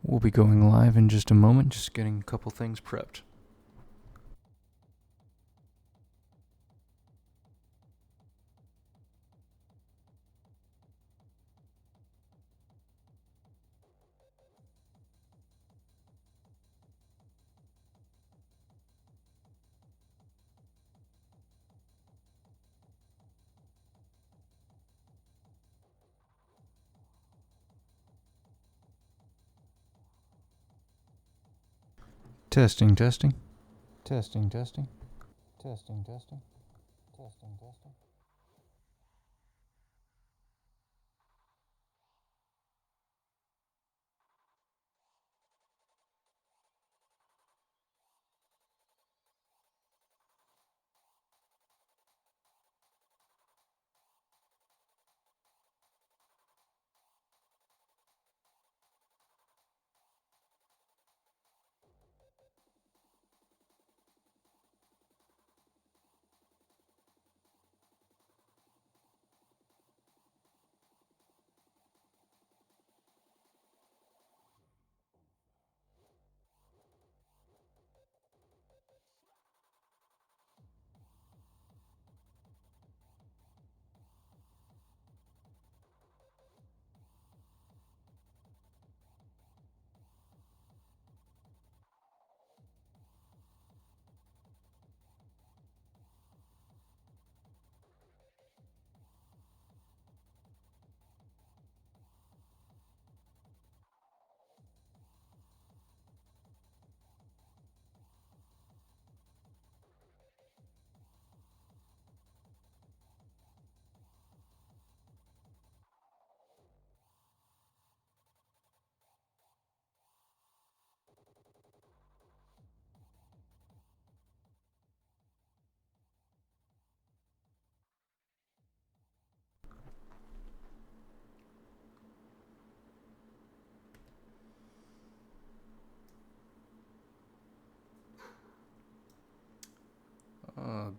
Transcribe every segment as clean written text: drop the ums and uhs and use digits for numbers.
We'll be going live in just a moment, just getting a couple things prepped. Testing, testing. Testing, testing. Testing, testing. Testing, testing.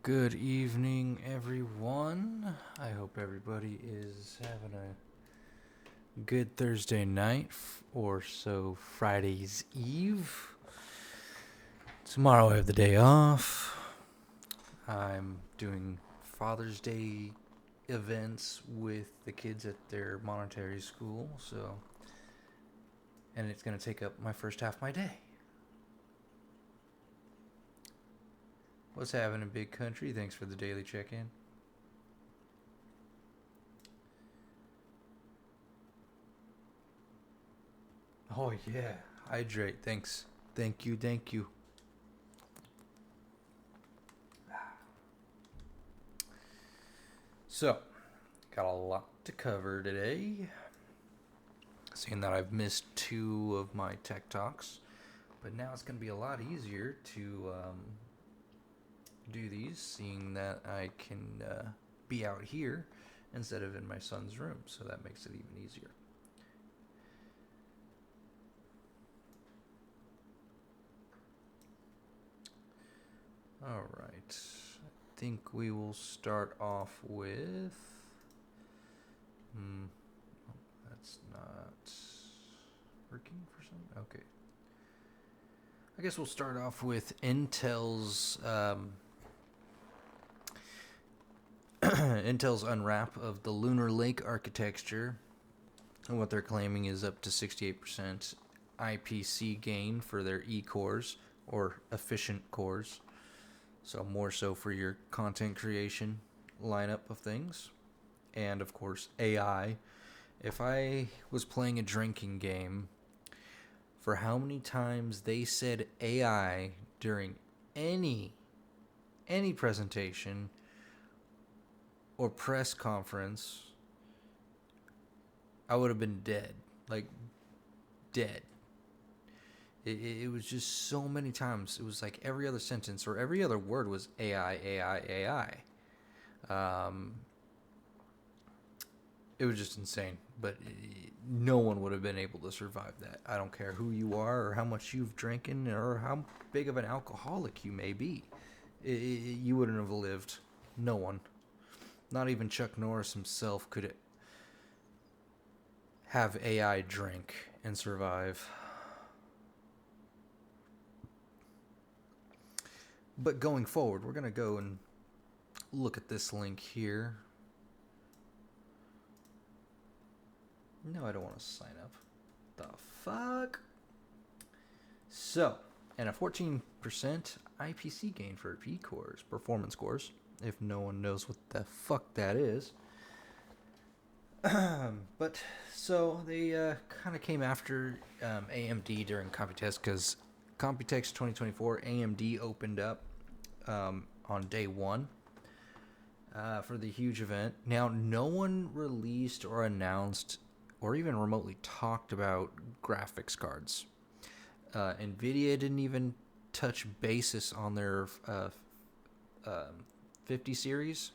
Good evening, everyone. I hope everybody is having a good Thursday night or so Friday's Eve. Tomorrow I have the day off. I'm doing Father's Day events with the kids at their monetary school, and it's going to take up my first half of my day. What's happening, big country? Thanks for the daily check-in. Oh, yeah. Hydrate. Thanks. Thank you. Thank you. So, got a lot to cover today. Seeing that I've missed 2 of my tech talks, but now it's going to be a lot easier to do these, seeing that I can be out here instead of in my son's room, so that makes it even easier. Alright, I think we will start off with... that's not working for some... Okay. I guess we'll start off with Intel's Intel's unwrap of the Lunar Lake architecture, and what they're claiming is up to 68% IPC gain for their E-cores, or efficient cores. So more so for your content creation lineup of things. And of course, AI. If I was playing a drinking game, for how many times they said AI during any presentation or press conference, I would have been dead. Like, dead. It was just so many times. It was like every other sentence or every other word was AI, AI, AI. It was just insane. But no one would have been able to survive that. I don't care who you are or how much you've drinking or how big of an alcoholic you may be. You wouldn't have lived. No one. Not even Chuck Norris himself could have AI drink and survive. But going forward, we're going to go and look at this link here. No, I don't want to sign up. The fuck? So, and a 14% IPC gain for P cores, performance cores, if no one knows what the fuck that is. But, so, they kind of came after AMD during Computex, because Computex 2024, AMD opened up on day one for the huge event. Now, no one released or announced or even remotely talked about graphics cards. NVIDIA didn't even touch basis on their 50 series.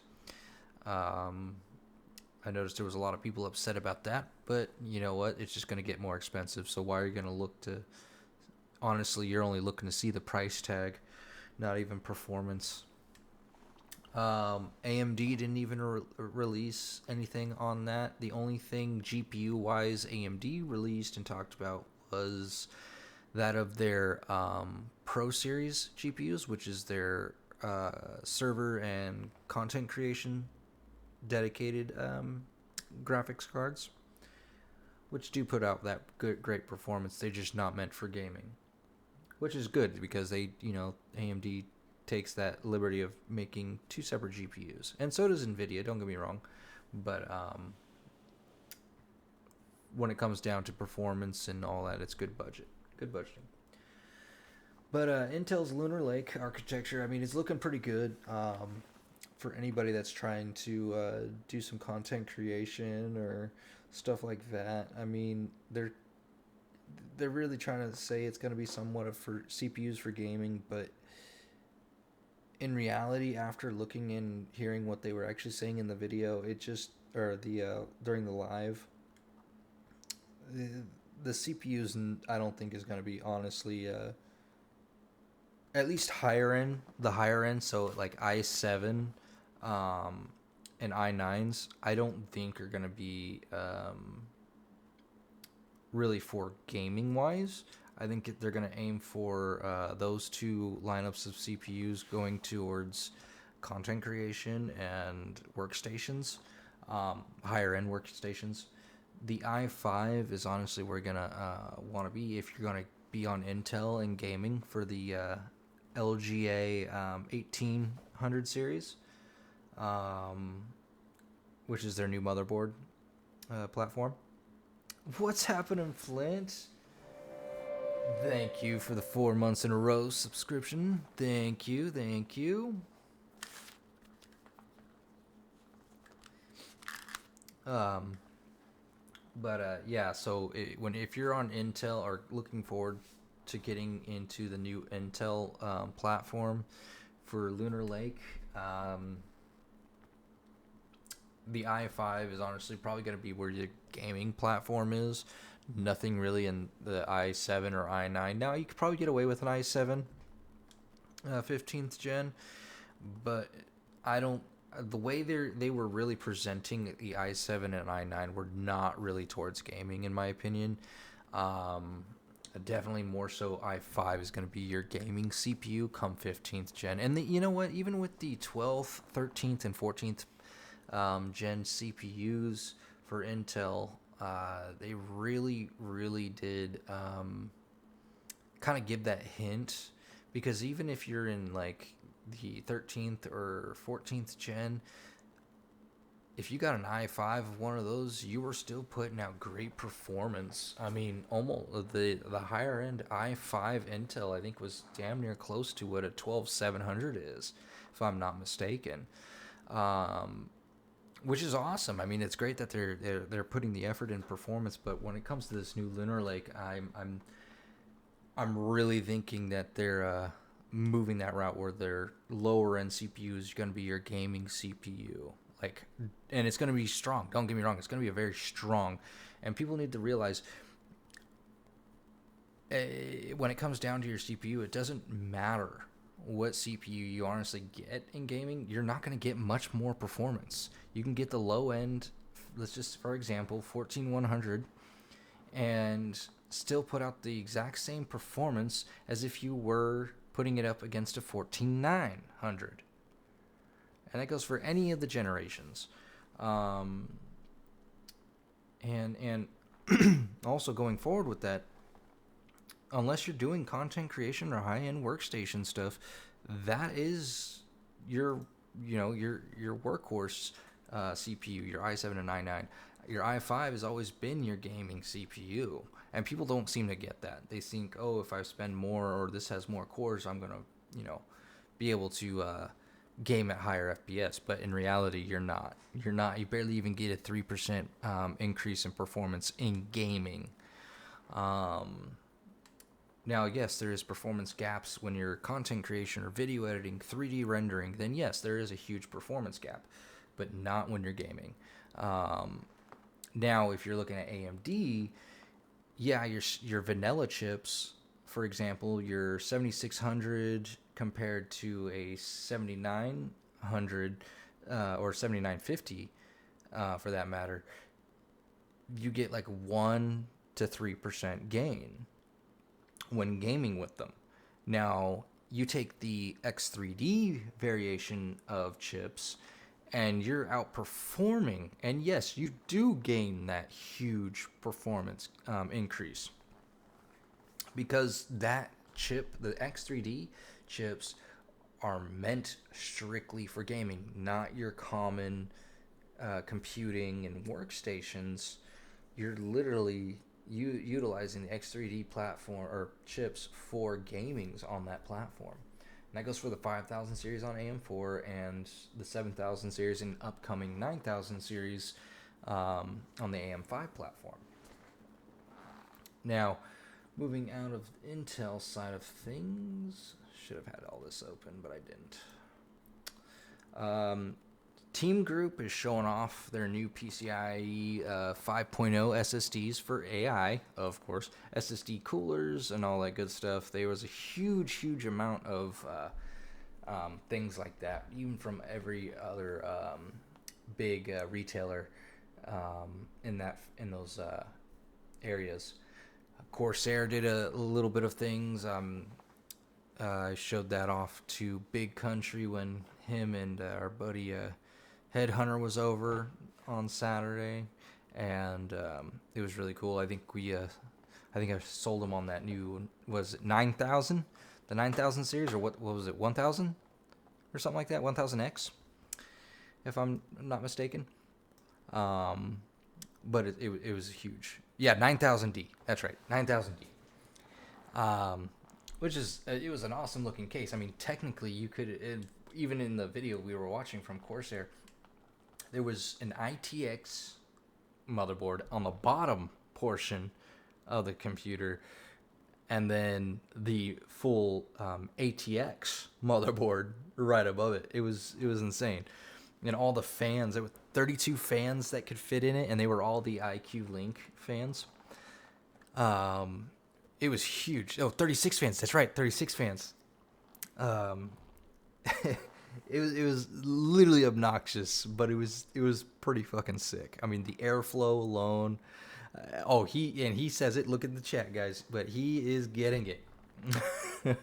I noticed there was a lot of people upset about that, but you know what? It's just going to get more expensive, so why are you going to look to... Honestly, you're only looking to see the price tag, not even performance. AMD didn't even release anything on that. The only thing GPU-wise AMD released and talked about was that of their Pro Series GPUs, which is their server and content creation dedicated graphics cards, which do put out that great performance. They're just not meant for gaming, which is good because they, AMD takes that liberty of making two separate GPUs, and so does NVIDIA, don't get me wrong, but when it comes down to performance and all that, it's good budgeting. But Intel's Lunar Lake architecture, I mean, it's looking pretty good for anybody that's trying to do some content creation or stuff like that. I mean, they're really trying to say it's going to be somewhat for CPUs for gaming, but in reality, after looking and hearing what they were actually saying in the video, during the live, the CPUs I don't think is going to be honestly at least the higher end, so like i7 and i9s, I don't think are going to be really for gaming wise. I think they're going to aim for those two lineups of CPUs going towards content creation and workstations, higher end workstations. The i5 is honestly where you're going to want to be if you're going to be on Intel and gaming for the LGA 1800 series, which is their new motherboard platform. What's happening, Flint? Thank you for the 4 months in a row subscription. Thank you. Yeah, so if you're on Intel or looking forward to getting into the new Intel platform for Lunar Lake, the i5 is honestly probably going to be where your gaming platform is. Nothing really in the i7 or i9. Now, you could probably get away with an i7 15th gen, but I don't... The way they were really presenting the i7 and i9 were not really towards gaming, in my opinion. Definitely more so i5 is going to be your gaming CPU come 15th gen. And you know what? Even with the 12th, 13th, and 14th gen CPUs for Intel, they really, really did kind of give that hint, because even if you're in like the 13th or 14th gen, if you got an i5 of one of those, you were still putting out great performance. I mean, almost the higher end i5 Intel, I think, was damn near close to what a 12700 is, if I'm not mistaken. Which is awesome. I mean, it's great that they're putting the effort in performance, but when it comes to this new Lunar Lake, I'm really thinking that they're moving that route where their lower end CPU is going to be your gaming CPU. And it's going to be strong. Don't get me wrong, it's going to be a very strong. And people need to realize, when it comes down to your CPU, it doesn't matter what CPU you honestly get in gaming. You're not going to get much more performance. You can get the low end, let's just, for example, 14100, and still put out the exact same performance as if you were putting it up against a 14900, and that goes for any of the generations. And also going forward with that, unless you're doing content creation or high-end workstation stuff, that is your your workhorse CPU, your i7-99. Your i5 has always been your gaming CPU, and people don't seem to get that. They think, oh, if I spend more or this has more cores, I'm gonna be able to game at higher FPS. But in reality, you're not. You're not. You barely even get a 3% increase in performance in gaming. Now, yes, there is performance gaps when you're content creation or video editing, 3D rendering. Then yes, there is a huge performance gap, but not when you're gaming. Now, if you're looking at AMD, yeah, your vanilla chips, for example, your 7600 compared to a 7900 or 7950, for that matter, you get like 1 to 3% gain when gaming with them. Now, you take the X3D variation of chips and you're outperforming, and yes, you do gain that huge performance increase, because that chip, the X3D chips, are meant strictly for gaming, not your common computing and workstations. You're literally utilizing the X3D platform or chips for gamings on that platform. And that goes for the 5000 series on AM4 and the 7000 series and upcoming 9000 series on the AM5 platform. Now, moving out of Intel side of things, should have had all this open, but I didn't. Team Group is showing off their new PCIe 5.0 SSDs for AI, of course, SSD coolers and all that good stuff. There was a huge amount of things like that, even from every other big retailer in those areas. Corsair did a little bit of things. I showed that off to Big Country when him and our buddy Headhunter was over on Saturday, and it was really cool. I think I sold him on that new, was it 9000, the 9000 series, or what was it, 1000 or something like that, 1000X, if I'm not mistaken. But it was huge. Yeah, 9000D. That's right, 9000D. Which is, it was an awesome looking case. I mean, technically, you could, even in the video we were watching from Corsair, there was an ITX motherboard on the bottom portion of the computer, and then the full ATX motherboard right above it. It was insane. And all the fans, there were 32 fans that could fit in it, and they were all the IQ Link fans. It was huge. Oh, 36 fans. That's right, 36 fans. It was literally obnoxious, but it was pretty fucking sick. I mean, the airflow alone. He says it. Look at the chat, guys. But he is getting it, and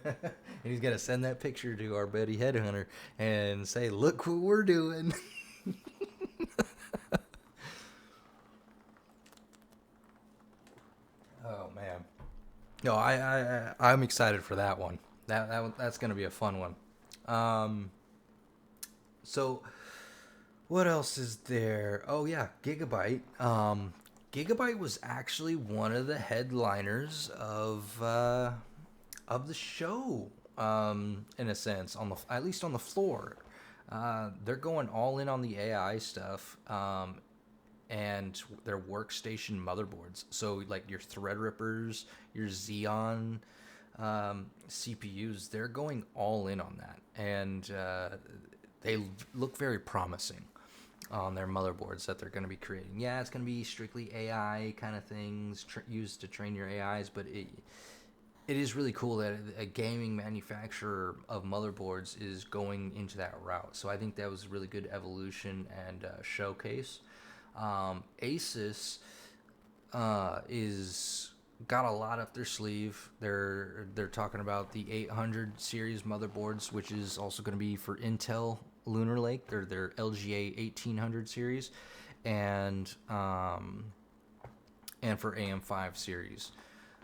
he's gonna send that picture to our buddy Headhunter and say, "Look what we're doing." Oh man. No, I'm excited for that one. That's gonna be a fun one. So, what else is there? Oh yeah, Gigabyte. Gigabyte was actually one of the headliners of the show, in a sense, at least on the floor. They're going all in on the AI stuff, and their workstation motherboards. So like your Threadrippers, your Xeon CPUs, they're going all in on that, and they look very promising on their motherboards that they're going to be creating. Yeah, it's going to be strictly AI kind of things used to train your AIs, but it is really cool that a gaming manufacturer of motherboards is going into that route. So I think that was a really good evolution and showcase. Asus is got a lot up their sleeve. They're talking about the 800 series motherboards, which is also going to be for Intel Lunar Lake. They're their LGA 1800 series, and for AM5 series,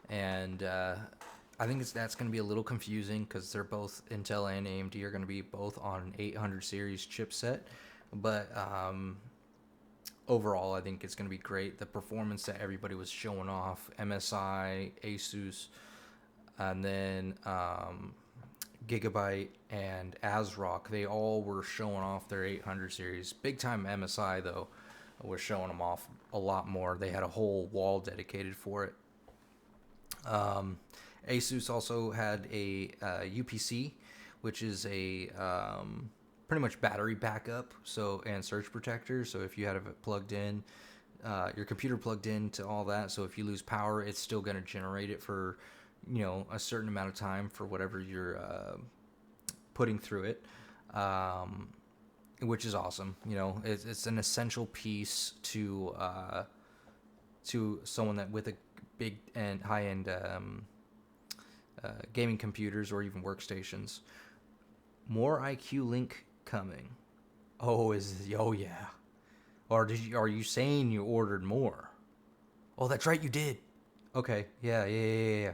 and I think that's going to be a little confusing because they're both Intel and AMD are going to be both on an 800 series chipset, but overall, I think it's going to be great. The performance that everybody was showing off, MSI, Asus, and then Gigabyte and ASRock, they all were showing off their 800 series. Big time MSI, though, was showing them off a lot more. They had a whole wall dedicated for it. Asus also had a UPC, which is a pretty much battery backup, and surge protector. So if you had it plugged in, your computer plugged into all that, so if you lose power, it's still going to generate it for a certain amount of time for whatever you're putting through it, which is awesome. It's an essential piece to someone that with a big and high end gaming computers or even workstations. More IQ Link coming. Oh yeah. Or are you saying you ordered more? Oh, that's right, you did. Okay, yeah.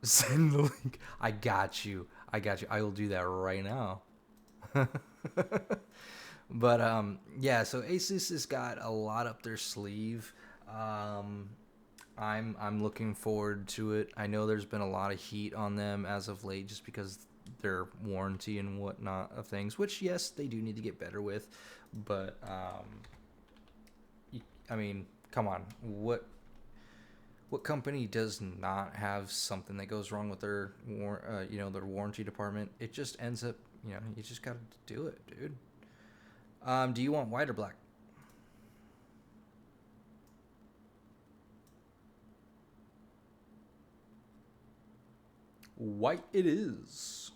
Send the link. I got you. I will do that right now. But yeah, so Asus has got a lot up their sleeve. I'm looking forward to it. I know there's been a lot of heat on them as of late, just because their warranty and whatnot of things, which yes, they do need to get better with. But I mean, come on, what company does not have something that goes wrong with their their warranty department? It just ends up, you just got to do it, dude. Do you want white or black? White it is.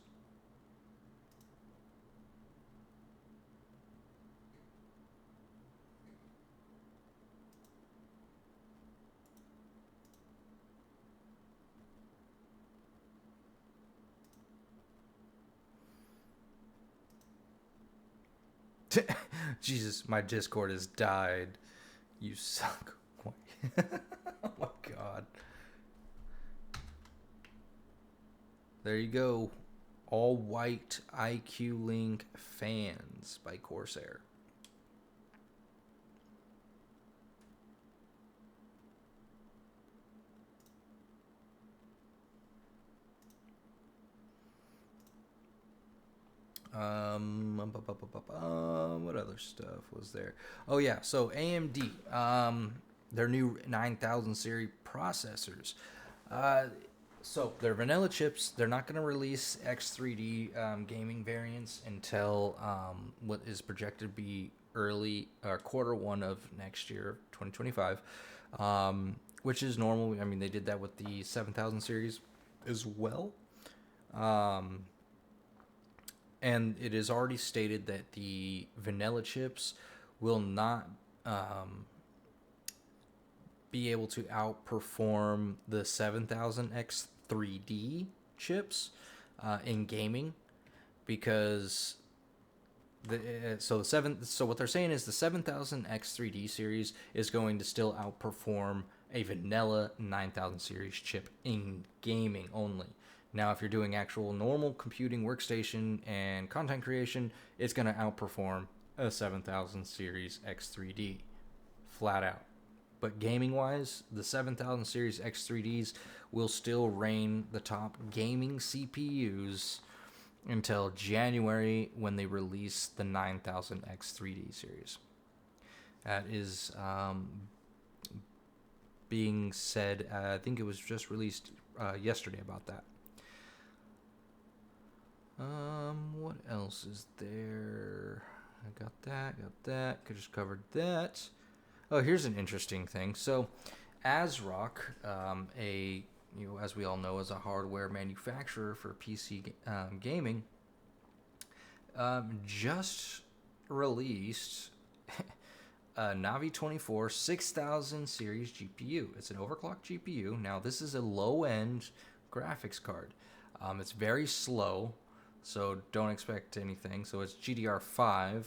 Jesus, my Discord has died. You suck. Oh my god. There you go. All white IQ Link fans by Corsair. What other stuff was there? Oh yeah, so AMD, their new 9000 series processors. So they're vanilla chips. They're not going to release X3D gaming variants until what is projected to be early quarter 1 of next year, 2025, which is normal. I mean, they did that with the 7000 series as well. And it is already stated that the vanilla chips will not be able to outperform the 7000X3D chips in gaming, because so what they're saying is the 7000X3D series is going to still outperform a vanilla 9000 series chip in gaming only. Now, if you're doing actual normal computing, workstation, and content creation, it's going to outperform a 7000 series X3D, flat out. But gaming-wise, the 7000 series X3Ds will still reign the top gaming CPUs until January, when they release the 9000 X3D series. That is being said. I think it was just released yesterday about that. What else is there? I got that. Could just covered that. Oh, here's an interesting thing. So, ASRock, as we all know, is a hardware manufacturer for PC gaming, just released a Navi 24 6000 series GPU. It's an overclocked GPU. Now, this is a low-end graphics card. It's very slow, so don't expect anything. So it's GDR5,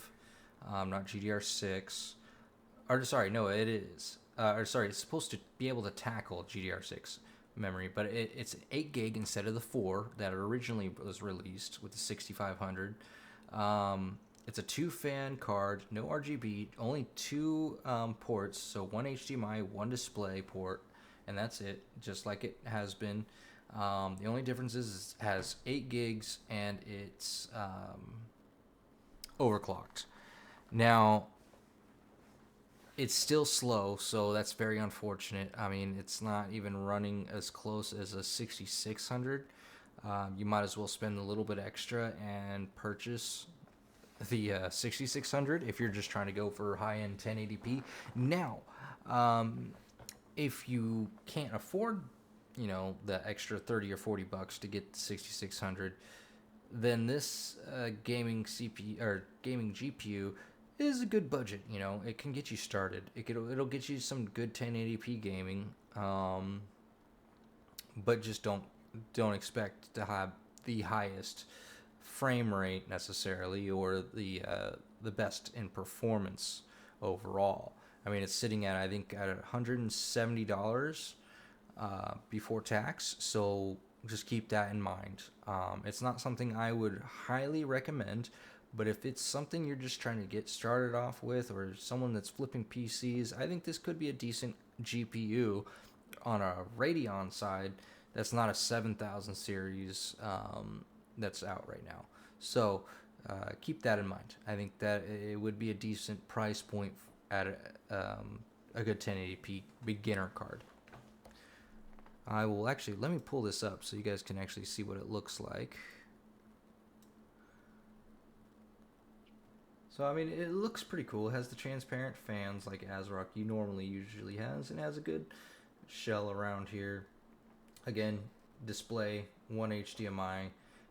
not GDR6. Or sorry, no, it is. It's supposed to be able to tackle GDR6 memory, but it's 8 gig instead of the 4 that originally was released with the 6500. It's a 2-fan card, no RGB, only 2 ports, so one HDMI, one display port, and that's it, just like it has been. The only difference is it has 8 gigs and it's overclocked. Now, it's still slow, so that's very unfortunate. I mean, it's not even running as close as a 6600. You might as well spend a little bit extra and purchase the 6600 if you're just trying to go for high-end 1080p. Now, if you can't afford, the extra 30 or 40 bucks to get the 6600, then this gaming CPU or gaming GPU is a good budget. It can get you started. It'll get you some good 1080p gaming, but just don't expect to have the highest frame rate necessarily, or the best in performance overall. I mean, it's sitting at, I think, at $170 before tax, so just keep that in mind. It's not something I would highly recommend, but if it's something you're just trying to get started off with, or someone that's flipping PCs, I think this could be a decent GPU on a Radeon side that's not a 7000 series that's out right now. So keep that in mind. I think that it would be a decent price point at a good 1080p beginner card. I will actually, let me pull this up so you guys can actually see what it looks like. So, I mean, it looks pretty cool. It has the transparent fans like ASRock usually has, and has a good shell around here. Again, display, one HDMI.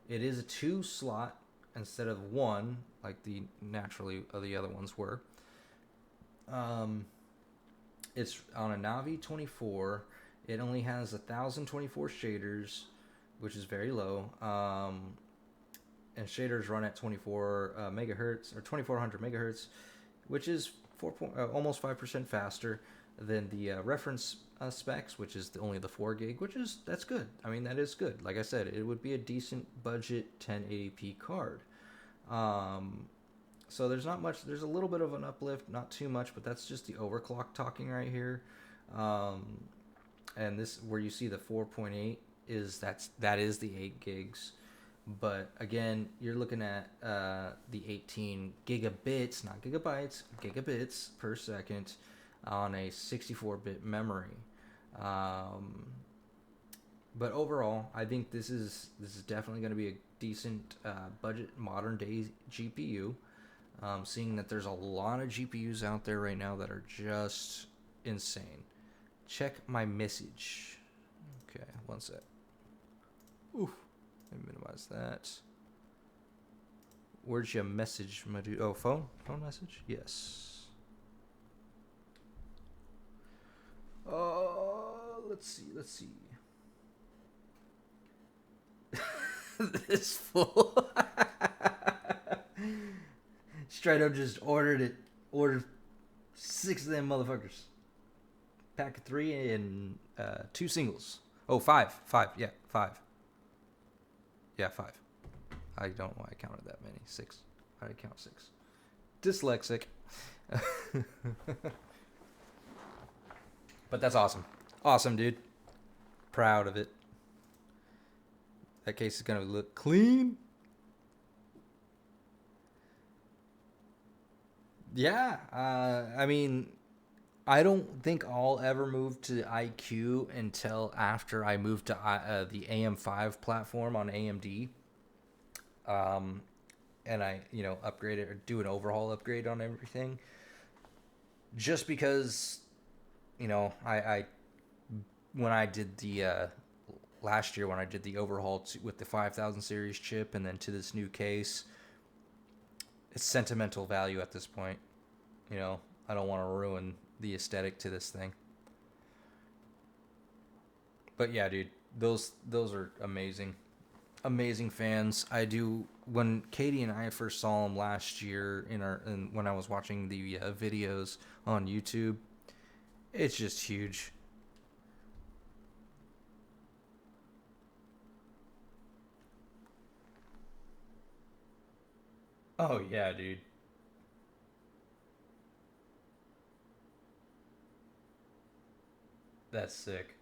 It is a 2 slot instead of 1, like the other ones were. It's on a Navi 24. It only has 1024 shaders, which is very low. And shaders run at 24 megahertz or 2400 megahertz, which is almost 5% faster than the reference specs, which is only the 4 gig, that's good. I mean, that is good. Like I said, it would be a decent budget 1080p card. So there's not much. There's a little bit of an uplift, not too much, but that's just the overclock talking right here. And this, where you see the 4.8 that is the 8 gigs. But again, you're looking at the 18 gigabits, not gigabytes, gigabits per second on a 64-bit memory. But overall, I think this is definitely going to be a decent budget modern day GPU. Seeing that there's a lot of GPUs out there right now that are just insane. Check my message. Okay, one sec. Oof. Let me minimize that. Where's your message, my dude? Oh, phone? Phone message? Yes. Let's see. This fool. Straight up just ordered 6 of them motherfuckers. Pack of 3 and 2 singles. Oh, 5. 5, yeah, 5. Yeah, 5. I don't know why I counted that many. 6. I count 6. Dyslexic. But that's awesome. Awesome, dude. Proud of it. That case is going to look clean. Yeah. I mean, I don't think I'll ever move to iQOO until after I move to the AM5 platform on AMD. And I, upgrade it or do an overhaul upgrade on everything. Just because, I when I did the last year when I did the overhaul with the 5000 series chip and then to this new case, it's sentimental value at this point. You know, I don't want to ruin the aesthetic to this thing. But yeah, dude, those are amazing. Amazing fans. I do when Katie and I first saw them last year when I was watching the videos on YouTube. It's just huge. Oh yeah, dude. That's sick.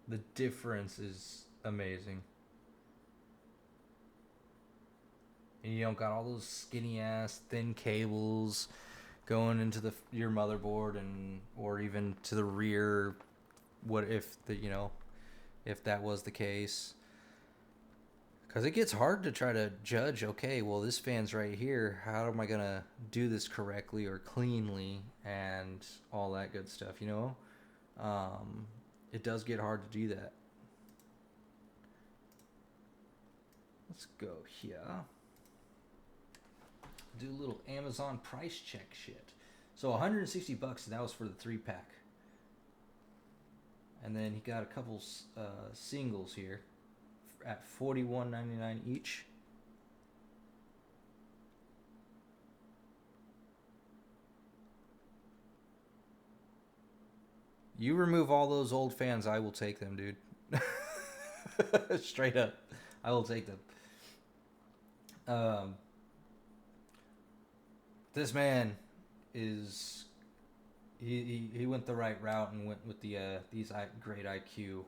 The difference is amazing. And you don't got all those skinny ass thin cables going into your motherboard and or even to the rear. What if the if that was the case? Because it gets hard to try to judge. Okay, well this fan's right here. How am I gonna do this correctly or cleanly and all that good stuff? Um, it does get hard to do that. Let's go here. Do a little Amazon price check shit. So 160 bucks, and that was for the 3-pack. And then he got a couple singles here at $41.99 each. You remove all those old fans, I will take them, dude. Straight up, I will take them. Um, this man is he went the right route and went with these great IQ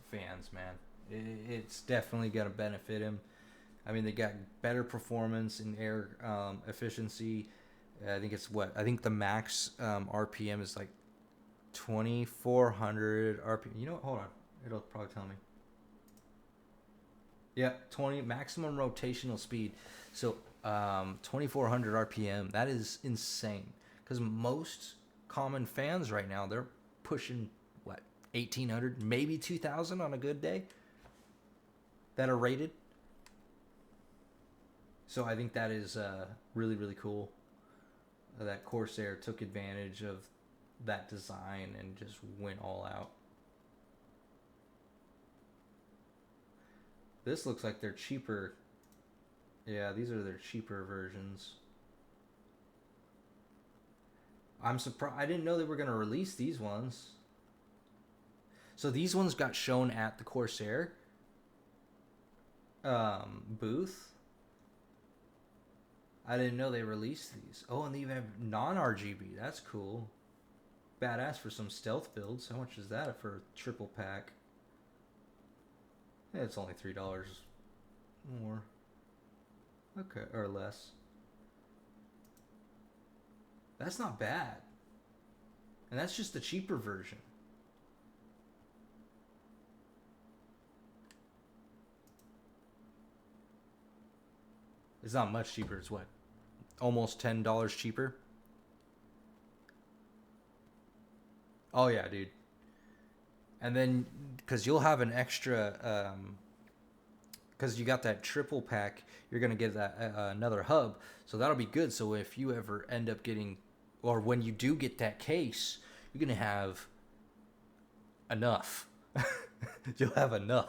fans, man. It's definitely gonna benefit him. I mean, they got better performance in air efficiency. I think it's what I think the max RPM is like 2,400 RPM. You know what? Hold on, it'll probably tell me. Yeah, 20 maximum rotational speed. So 2,400 RPM. That is insane. Because most common fans right now they're pushing what 1,800, maybe 2,000 on a good day. That are rated. So I think that is really really cool. That Corsair took advantage of that design and just went all out. This looks like they're cheaper. Yeah, these are their cheaper versions. I'm surprised. I didn't know they were going to release these ones. So these ones got shown at the Corsair booth. I didn't know they released these. Oh, and they even have non-RGB. That's cool. Badass for some stealth builds. How much is that for a triple pack? Yeah, it's only $3 more. Okay, or less. That's not bad. And that's just the cheaper version. It's not much cheaper. It's what? Almost $10 cheaper? Oh, yeah, dude. And then, because you'll have an extra, because you got that triple pack, you're going to get that another hub. So that'll be good. So if you ever end up getting, or when you do get that case, you're going to have enough. You'll have enough.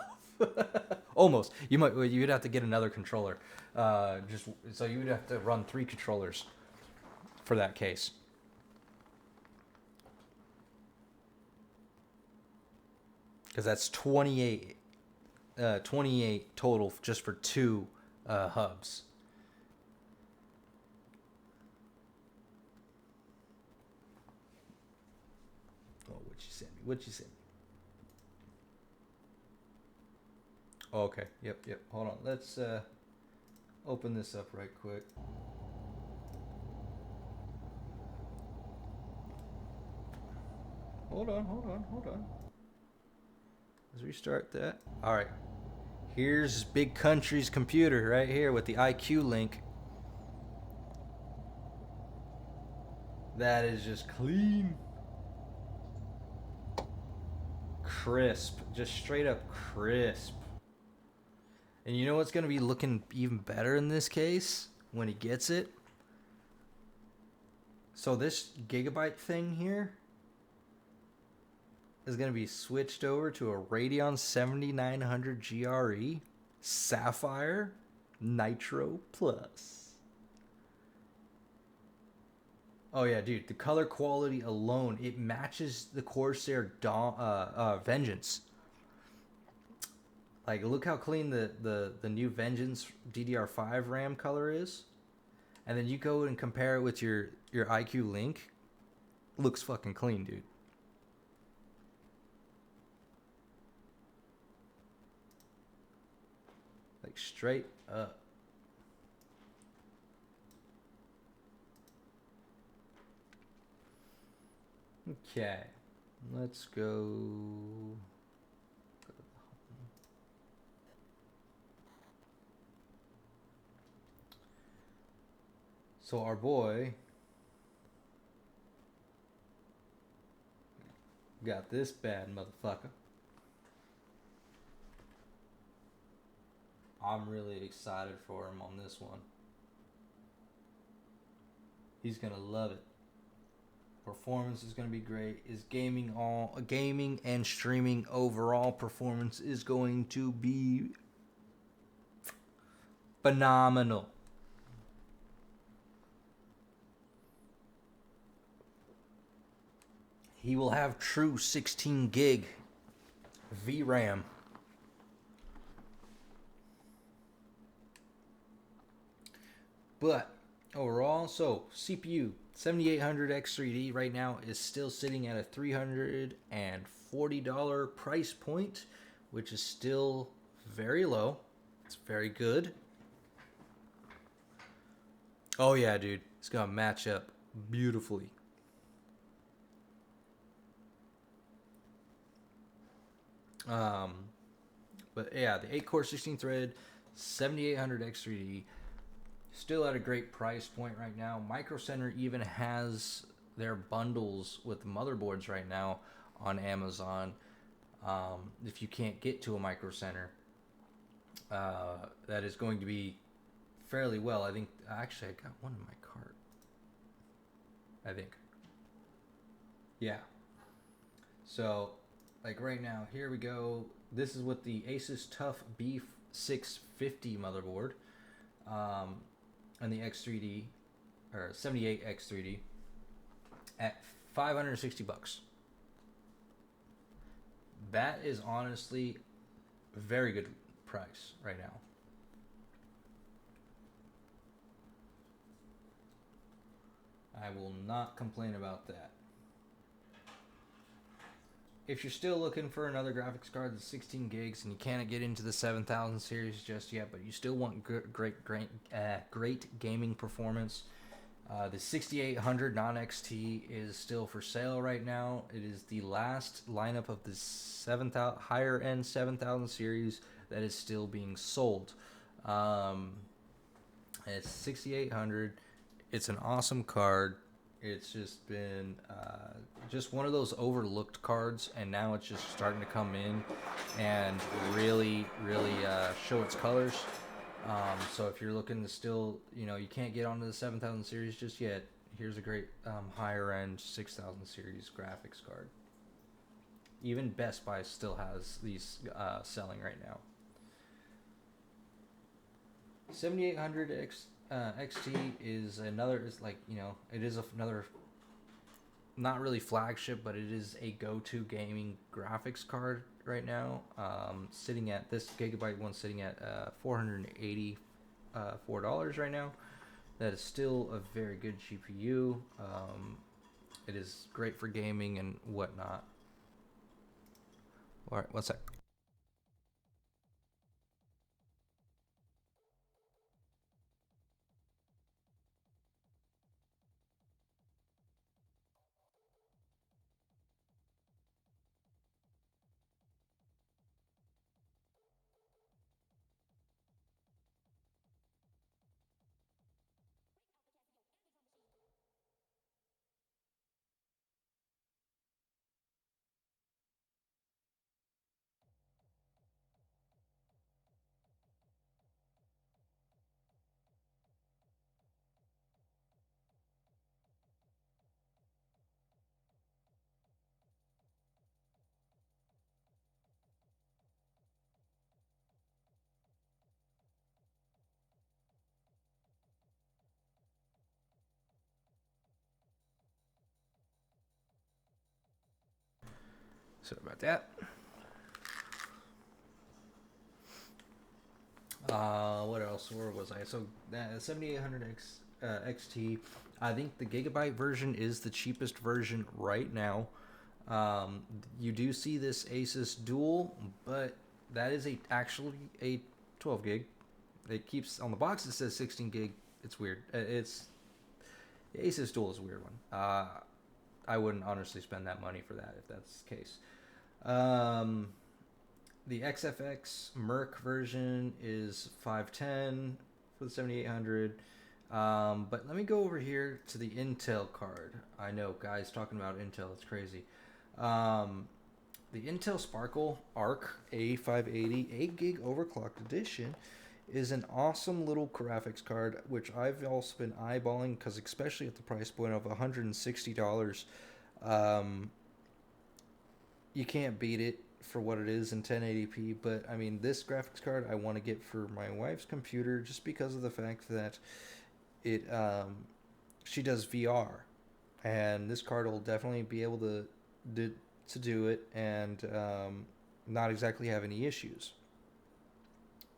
Almost. You'd have to get another controller. Just so you would have to run 3 controllers for that case. Because that's 28 total just for 2 hubs. Oh, what you send me? What you send me? Oh, okay. Yep. Hold on. Let's open this up right quick. Hold on. Let's restart that. All right. Here's Big Country's computer right here with the IQ link. That is just clean. Crisp. Just straight up crisp. And you know what's going to be looking even better in this case when he gets it? So this Gigabyte thing here is going to be switched over to a Radeon 7900 GRE Sapphire Nitro Plus. Oh yeah, dude, the color quality alone, it matches the Corsair Vengeance. Like, look how clean the new Vengeance DDR5 RAM color is. And then you go and compare it with your IQ Link. Looks fucking clean, dude. Like, straight up. Okay. Let's go. So our boy got this bad motherfucker. I'm really excited for him on this one. He's gonna love it. Performance is gonna be great. His gaming and streaming overall performance is going to be phenomenal. He will have true 16 gig VRAM. But overall, so CPU 7800X3D right now is still sitting at a $340 price point, which is still very low. It's very good. Oh yeah, dude, it's gonna match up beautifully. Um, but yeah, the 8-core 16-thread 7800X3D still at a great price point right now. Micro Center even has their bundles with motherboards right now on Amazon. If you can't get to a Micro Center, that is going to be fairly well. I think actually I got one in my cart. I think. Yeah. So, like right now, here we go. This is with the Asus TUF B650 motherboard, and the X3D or 78X3D at $560. That is honestly a very good price right now. I will not complain about that. If you're still looking for another graphics card that's 16 gigs and you can't get into the 7000 series just yet, but you still want great gaming performance, the 6800 non-XT is still for sale right now. It is the last lineup of the 7000 higher end 7000 series that is still being sold. It's 6800. It's an awesome card. It's just been just one of those overlooked cards, and now it's just starting to come in and really show its colors. So if you're looking to still, you can't get onto the 7000 series just yet, here's a great higher end 6000 series graphics card. Even Best Buy still has these selling right now. 7800 XT is another, it is another, not really flagship, but it is a go-to gaming graphics card right now. Sitting at this Gigabyte one, sitting at $484 right now. That is still a very good GPU. It is great for gaming and whatnot. All right, one sec. Sorry about that. What else? Where was I? So 7800X XT. I think the gigabyte version is the cheapest version right now. You do see this Asus Dual, but that is actually a 12 gig. It keeps on the box. It says 16 gig. It's weird. It's the Asus Dual is a weird one. I wouldn't honestly spend that money for that if that's the case. The XFX Merc version is 510 for the 7800. But let me go over here to the Intel card. I know, guys, talking about Intel, it's crazy. The Intel Sparkle Arc A580 8 gig overclocked edition is an awesome little graphics card, which I've also been eyeballing because, especially at the price point of $160, you can't beat it for what it is in 1080p. But I mean, this graphics card I want to get for my wife's computer just because of the fact that it she does VR, and this card will definitely be able to do it and not exactly have any issues.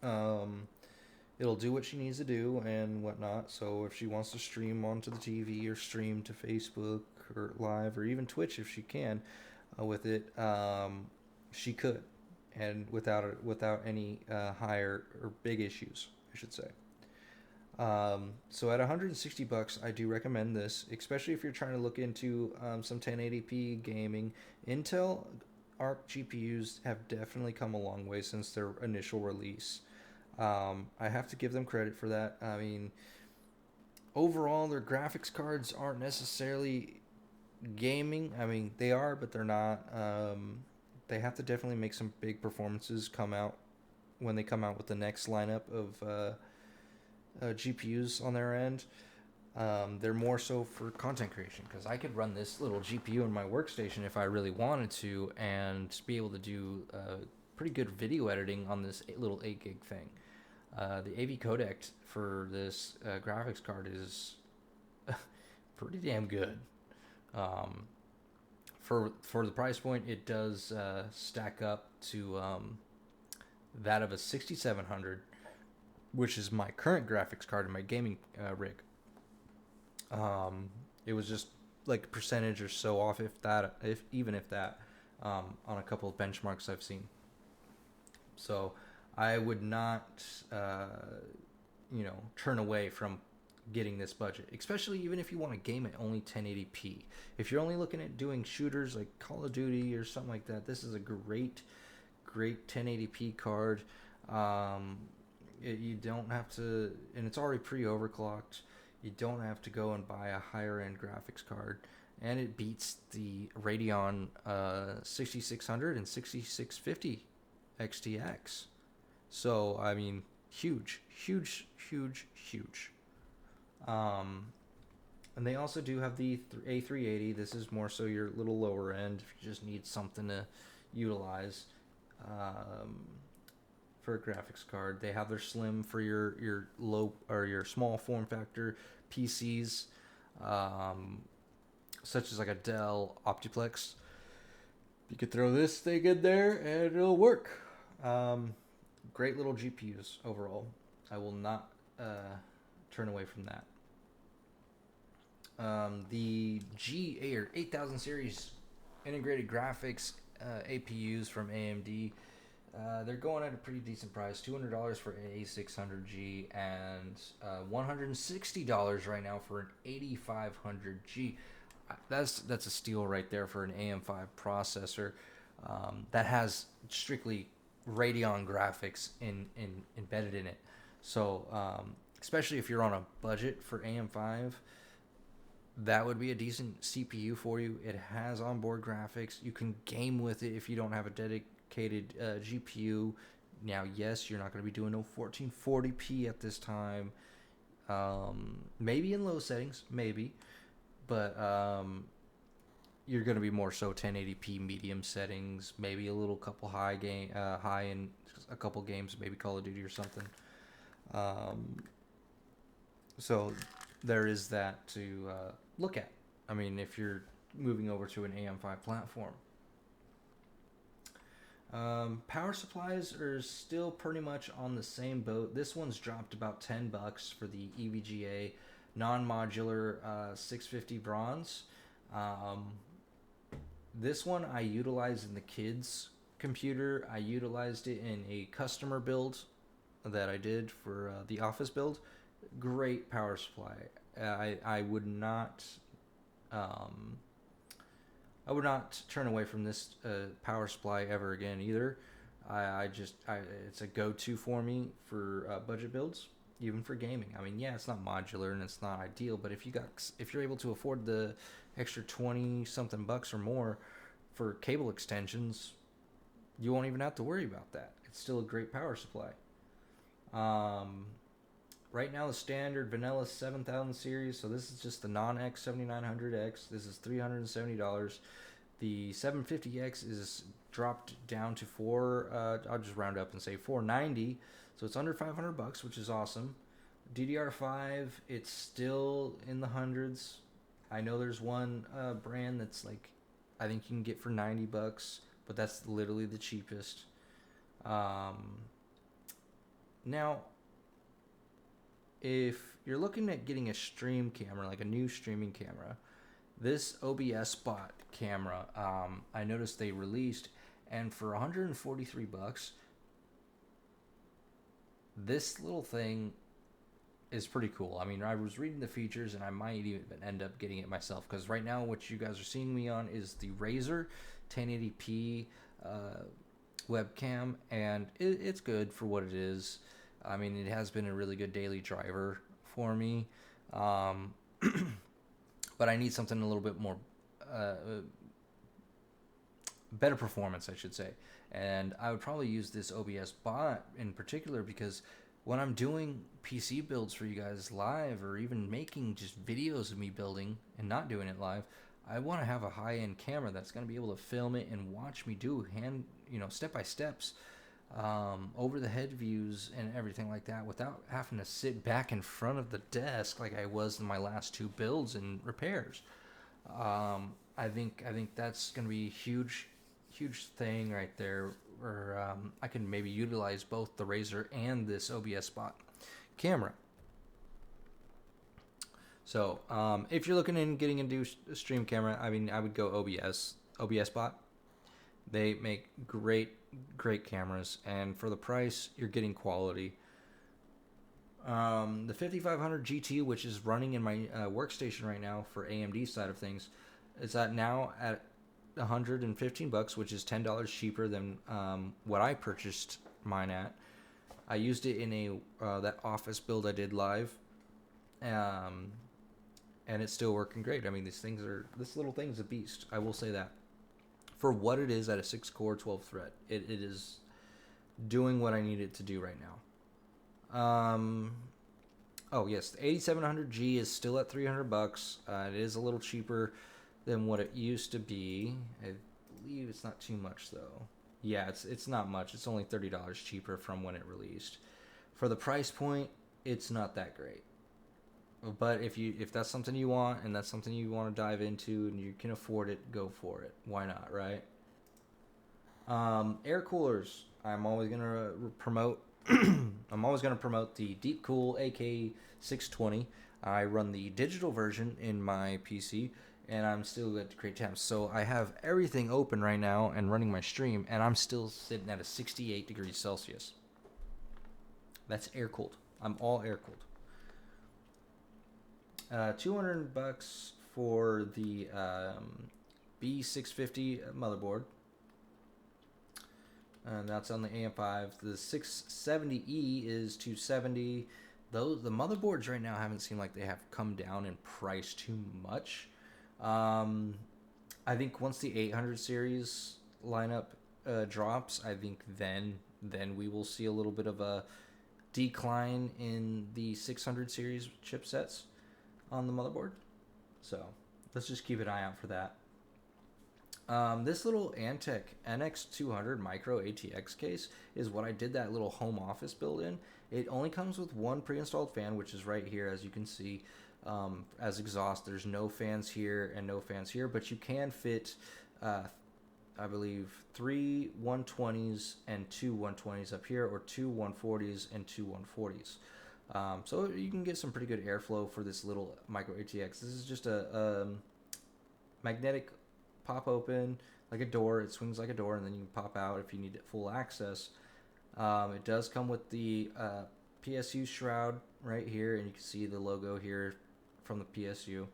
It'll do what she needs to do and whatnot. So if she wants to stream onto the TV or stream to Facebook or live or even Twitch if she can with it, she could, and without any higher or big issues, I should say. So at $160, I do recommend this, especially if you're trying to look into some 1080p gaming. Intel Arc GPUs have definitely come a long way since their initial release. I have to give them credit for that. I mean, overall, their graphics cards aren't necessarily gaming. I mean, they are, but they're not. They have to definitely make some big performances come out when they come out with the next lineup of GPUs on their end. They're more so for content creation, because I could run this little GPU in my workstation if I really wanted to and be able to do pretty good video editing on this little 8 gig thing. The AV codec for this graphics card is pretty damn good. For the price point, it does stack up to that of a 6700, which is my current graphics card in my gaming rig. It was just like a percentage or so off, if that, on a couple of benchmarks I've seen. So I would not, turn away from getting this budget, especially even if you want to game at only 1080p. If you're only looking at doing shooters like Call of Duty or something like that, this is a great 1080p card. You don't have to, and it's already pre-overclocked. You don't have to go and buy a higher end graphics card, and it beats the Radeon 6600 and 6650 XTX. So I mean, huge. And they also do have the A380. This is more so your little lower end if you just need something to utilize for a graphics card. They have their slim for your low or your small form factor PCs, such as like a Dell Optiplex. You could throw this thing in there and it'll work. Great little GPUs overall. I will not turn away from that. The G8 or 8000 series integrated graphics APUs from AMD. They're going at a pretty decent price, $200 for an A600G and $160 right now for an 8500G. That's a steal right there for an AM5 processor that has strictly Radeon graphics embedded in it. So especially if you're on a budget for AM5, that would be a decent CPU for you. It has onboard graphics. You can game with it if you don't have a dedicated GPU. Now, yes, you're not going to be doing no 1440p at this time. Maybe in low settings, maybe. But you're going to be more so 1080p medium settings, maybe a little couple high in a couple games, maybe Call of Duty or something. So there is that to look at. I mean, if you're moving over to an AM5 platform. Power supplies are still pretty much on the same boat. This one's dropped about $10 for the EVGA non-modular 650 bronze. Um, this one I utilized in the kids' computer. I utilized it in a customer build that I did for the office build. Great power supply. I would not um, I would not turn away from this power supply ever again either. It's a go-to for me for budget builds, even for gaming. I mean, yeah, it's not modular and it's not ideal, but if you're able to afford the extra 20 something bucks or more for cable extensions, you won't even have to worry about that. It's still a great power supply. Um, right now, the standard vanilla 7000 series, so this is just the non-X 7900X. This is $370. The 750X is dropped down to I'll just round up and say 490. So it's under 500 bucks, which is awesome. DDR5, it's still in the hundreds. I know there's one brand that's like, I think you can get for 90 bucks, but that's literally the cheapest. Now, if you're looking at getting a stream camera, like a new streaming camera, this OBS Spot camera, I noticed they released, and for 143 bucks, this little thing is pretty cool. I mean, I was reading the features, and I might even end up getting it myself, because right now what you guys are seeing me on is the Razer 1080p webcam, and it's good for what it is. I mean, it has been a really good daily driver for me. But I need something a little bit more better performance, I should say. And I would probably use this OBS bot in particular because when I'm doing PC builds for you guys live, or even making just videos of me building and not doing it live, I want to have a high-end camera that's going to be able to film it and watch me do step by steps, over the head views and everything like that, without having to sit back in front of the desk like I was in my last two builds and repairs. I think that's going to be a huge thing right there, where I can maybe utilize both the Razer and this OBS Spot camera. So if you're looking in getting into a stream camera, I mean, I would go OBS Spot. They make great cameras, and for the price, you're getting quality. The 5500 GT, which is running in my workstation right now for AMD side of things, is now at 115 bucks, which is $10 cheaper than what I purchased mine at. I used it in that office build I did live, and it's still working great. I mean, this little thing is a beast. I will say that. For what it is at a 6-core 12 thread, it is doing what I need it to do right now. Oh yes, the 8700G is still at 300 bucks. It is a little cheaper than what it used to be. I believe it's not too much though. Yeah, it's not much. It's only $30 cheaper from when it released. For the price point, it's not that great. But if that's something you want, and that's something you want to dive into and you can afford it, go for it. Why not, right? Air coolers. I'm always gonna promote. I'm always gonna promote the Deepcool AK620. I run the digital version in my PC, and I'm still at great temps. So I have everything open right now and running my stream, and I'm still sitting at a 68 degrees Celsius. That's air cooled. I'm all air cooled. 200 bucks for the B650 motherboard. And that's on the AM5. The 670E is 270. The motherboards right now haven't seemed like they have come down in price too much. I think once the 800 series lineup drops, I think then we will see a little bit of a decline in the 600 series chipsets on the motherboard. So let's just keep an eye out for that. This little Antec NX200 micro ATX case is what I did that little home office build in. It only comes with one pre-installed fan, which is right here, as you can see, as exhaust. There's no fans here and no fans here, but you can fit I believe, 3 120s and 2 120s up here, or 2 140s and 2 140s. So you can get some pretty good airflow for this little micro ATX. This is just a magnetic pop open, like a door. It swings like a door, and then you can pop out if you need full access. It does come with the PSU shroud right here, and you can see the logo here from the PSU.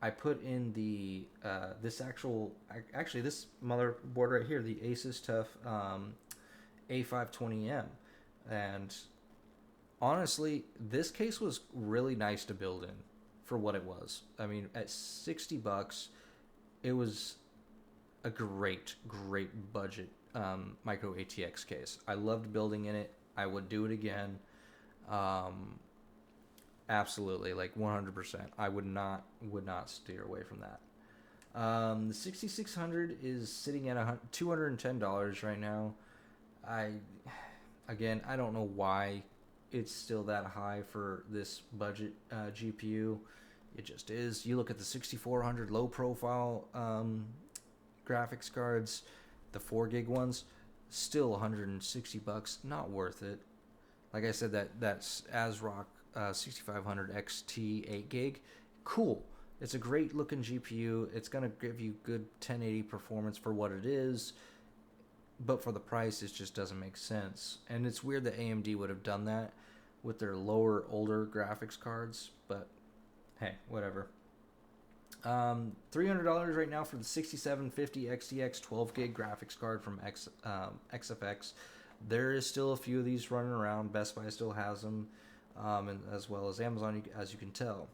I put in the this motherboard right here, the Asus TUF A520M, and honestly, this case was really nice to build in for what it was. I mean, at $60, it was a great budget micro ATX case. I loved building in it. I would do it again. Absolutely, like 100%. I would not steer away from that. The 6600 is sitting at $210 right now. I don't know why it's still that high for this budget GPU. It just is. You look at the 6400 low profile graphics cards, the 4 gig ones, still $160, not worth it. Like I said, that's ASRock 6500 XT 8 gig, cool. It's a great looking GPU. It's gonna give you good 1080 performance for what it is, but for the price, it just doesn't make sense. And it's weird that AMD would have done that with their older graphics cards, but hey, whatever. $300 right now for the 6750 XTX 12 gig graphics card from XFX. There is still a few of these running around. Best Buy still has them, and as well as Amazon, as you can tell.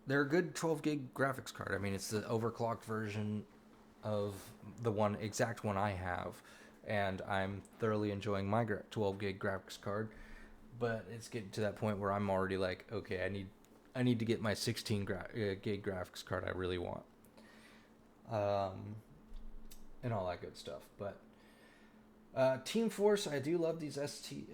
They're a good 12 gig graphics card. I mean, it's the overclocked version of the exact one I have, and I'm thoroughly enjoying my 12 gig graphics card. But it's getting to that point where I'm already like, okay, I need to get my 16 gig graphics card I really want, and all that good stuff. But Team Force, I do love these SSDs,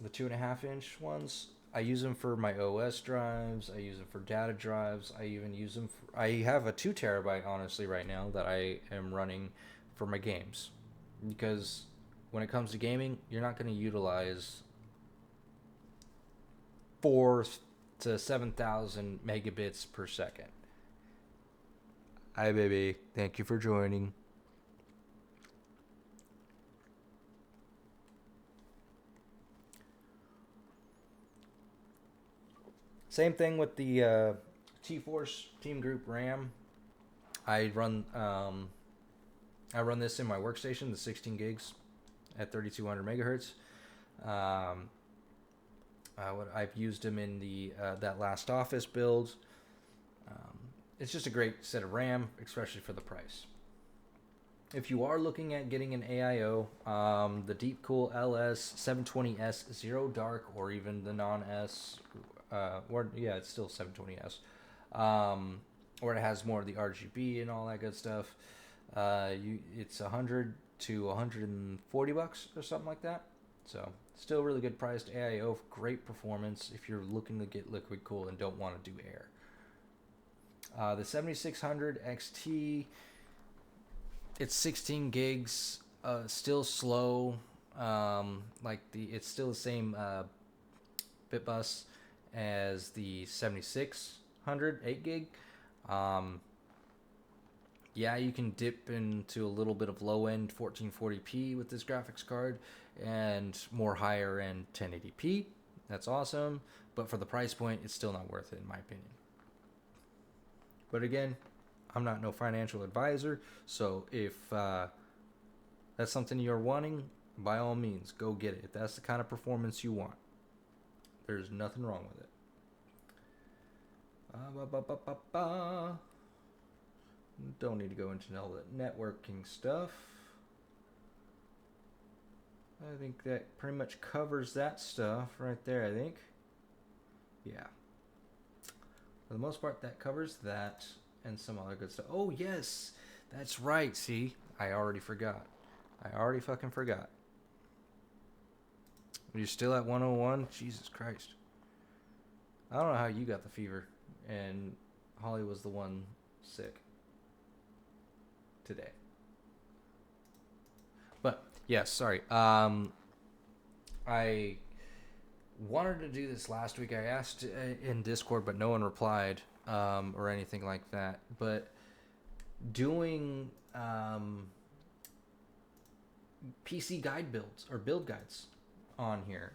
the 2.5-inch ones. I use them for my OS drives. I use them for data drives. I even use them I have a 2 terabyte, honestly, right now that I am running for my games. Because when it comes to gaming, you're not going to utilize 4 to 7,000 megabits per second. Hi, baby. Thank you for joining. Same thing with the T-Force Team Group RAM. I run this in my workstation, the 16 gigs at 3200 megahertz. I've used them in the that last Office build. It's just a great set of RAM, especially for the price. If you are looking at getting an AIO, the Deepcool LS 720S Zero Dark, or even the non-S, it's still 720S, or it has more of the RGB and all that good stuff. It's $100 to $140 or something like that. So still really good priced AIO, great performance if you're looking to get liquid cool and don't want to do air. The 7600 XT, it's 16 gigs, still slow. It's still the same bit bus as the 7600 8 gig. Yeah, you can dip into a little bit of low end 1440p with this graphics card and more higher end 1080p. That's awesome, but for the price point, it's still not worth it in my opinion. But again, I'm not no financial advisor, so if that's something you're wanting, by all means, go get it. If that's the kind of performance you want, there's nothing wrong with it. Don't need to go into all the networking stuff. I think that pretty much covers that stuff right there, I think. Yeah. For the most part, that covers that and some other good stuff. Oh, yes. That's right. See, I already forgot. I already fucking forgot. You're still at 101? Jesus Christ. I don't know how you got the fever and Holly was the one sick today. But yes, sorry. I wanted to do this last week. I asked in Discord, but no one replied or anything like that. But doing PC guide builds or build guides on here,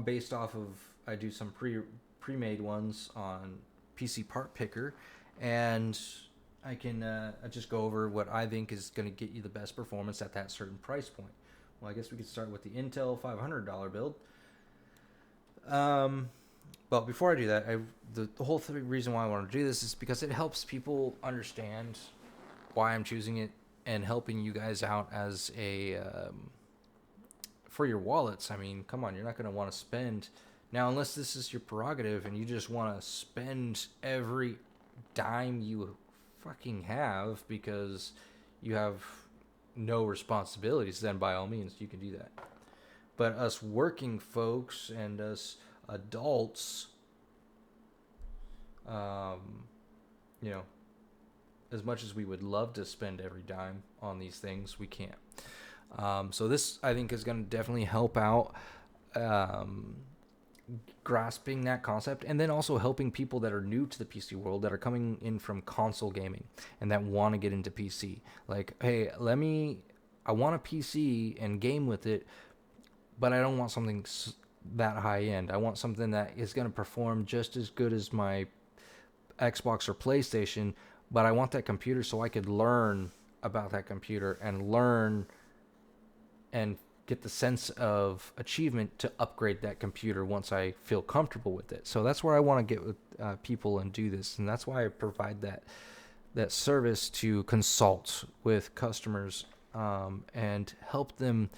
based off of I do some pre-made ones on PC Part Picker, and I can just go over what I think is going to get you the best performance at that certain price point. Well, I guess we could start with the Intel $500 build. But before I do that, the whole reason why I want to do this is because it helps people understand why I'm choosing it and helping you guys out as a for your wallets. I mean, come on, you're not going to want to spend now unless this is your prerogative and you just want to spend every dime you fucking have because you have no responsibilities. Then by all means, you can do that. But us working folks and us adults, you know, as much as we would love to spend every dime on these things, we can't. So this, I think, is going to definitely help out grasping that concept, and then also helping people that are new to the PC world, that are coming in from console gaming and that want to get into PC. Like, hey, I want a PC and game with it, but I don't want something that high end. I want something that is going to perform just as good as my Xbox or PlayStation, but I want that computer so I could learn about that computer and learn and get the sense of achievement to upgrade that computer once I feel comfortable with it. So that's where I want to get with people and do this, and that's why I provide that service to consult with customers and help them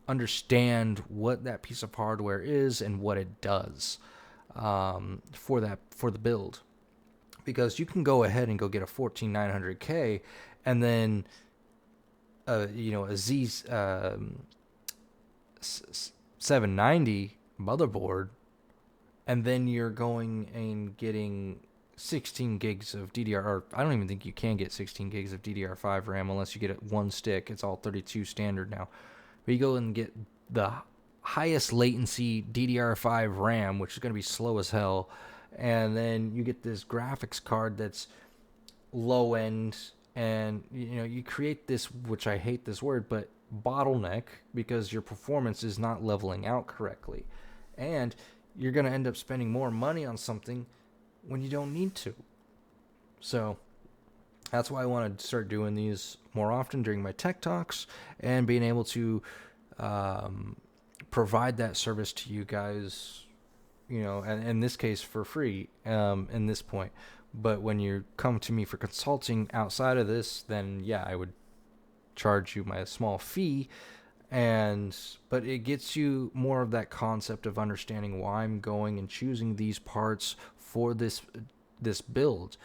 understand what that piece of hardware is and what it does for the build. Because you can go ahead and go get a 14900K and then a Z 790 motherboard, and then you're going and getting 16 gigs of DDR, or I don't even think you can get 16 gigs of DDR5 RAM unless you get it one stick. It's all 32 standard now. But you go and get the highest latency DDR5 RAM, which is going to be slow as hell, and then you get this graphics card that's low end, and you create this, which I hate this word, but bottleneck, because your performance is not leveling out correctly, and you're going to end up spending more money on something when you don't need to. So that's why I want to start doing these more often during my tech talks and being able to provide that service to you guys, and in this case for free in this point. But when you come to me for consulting outside of this, then yeah, I would charge you my small fee, but it gets you more of that concept of understanding why I'm going and choosing these parts for this build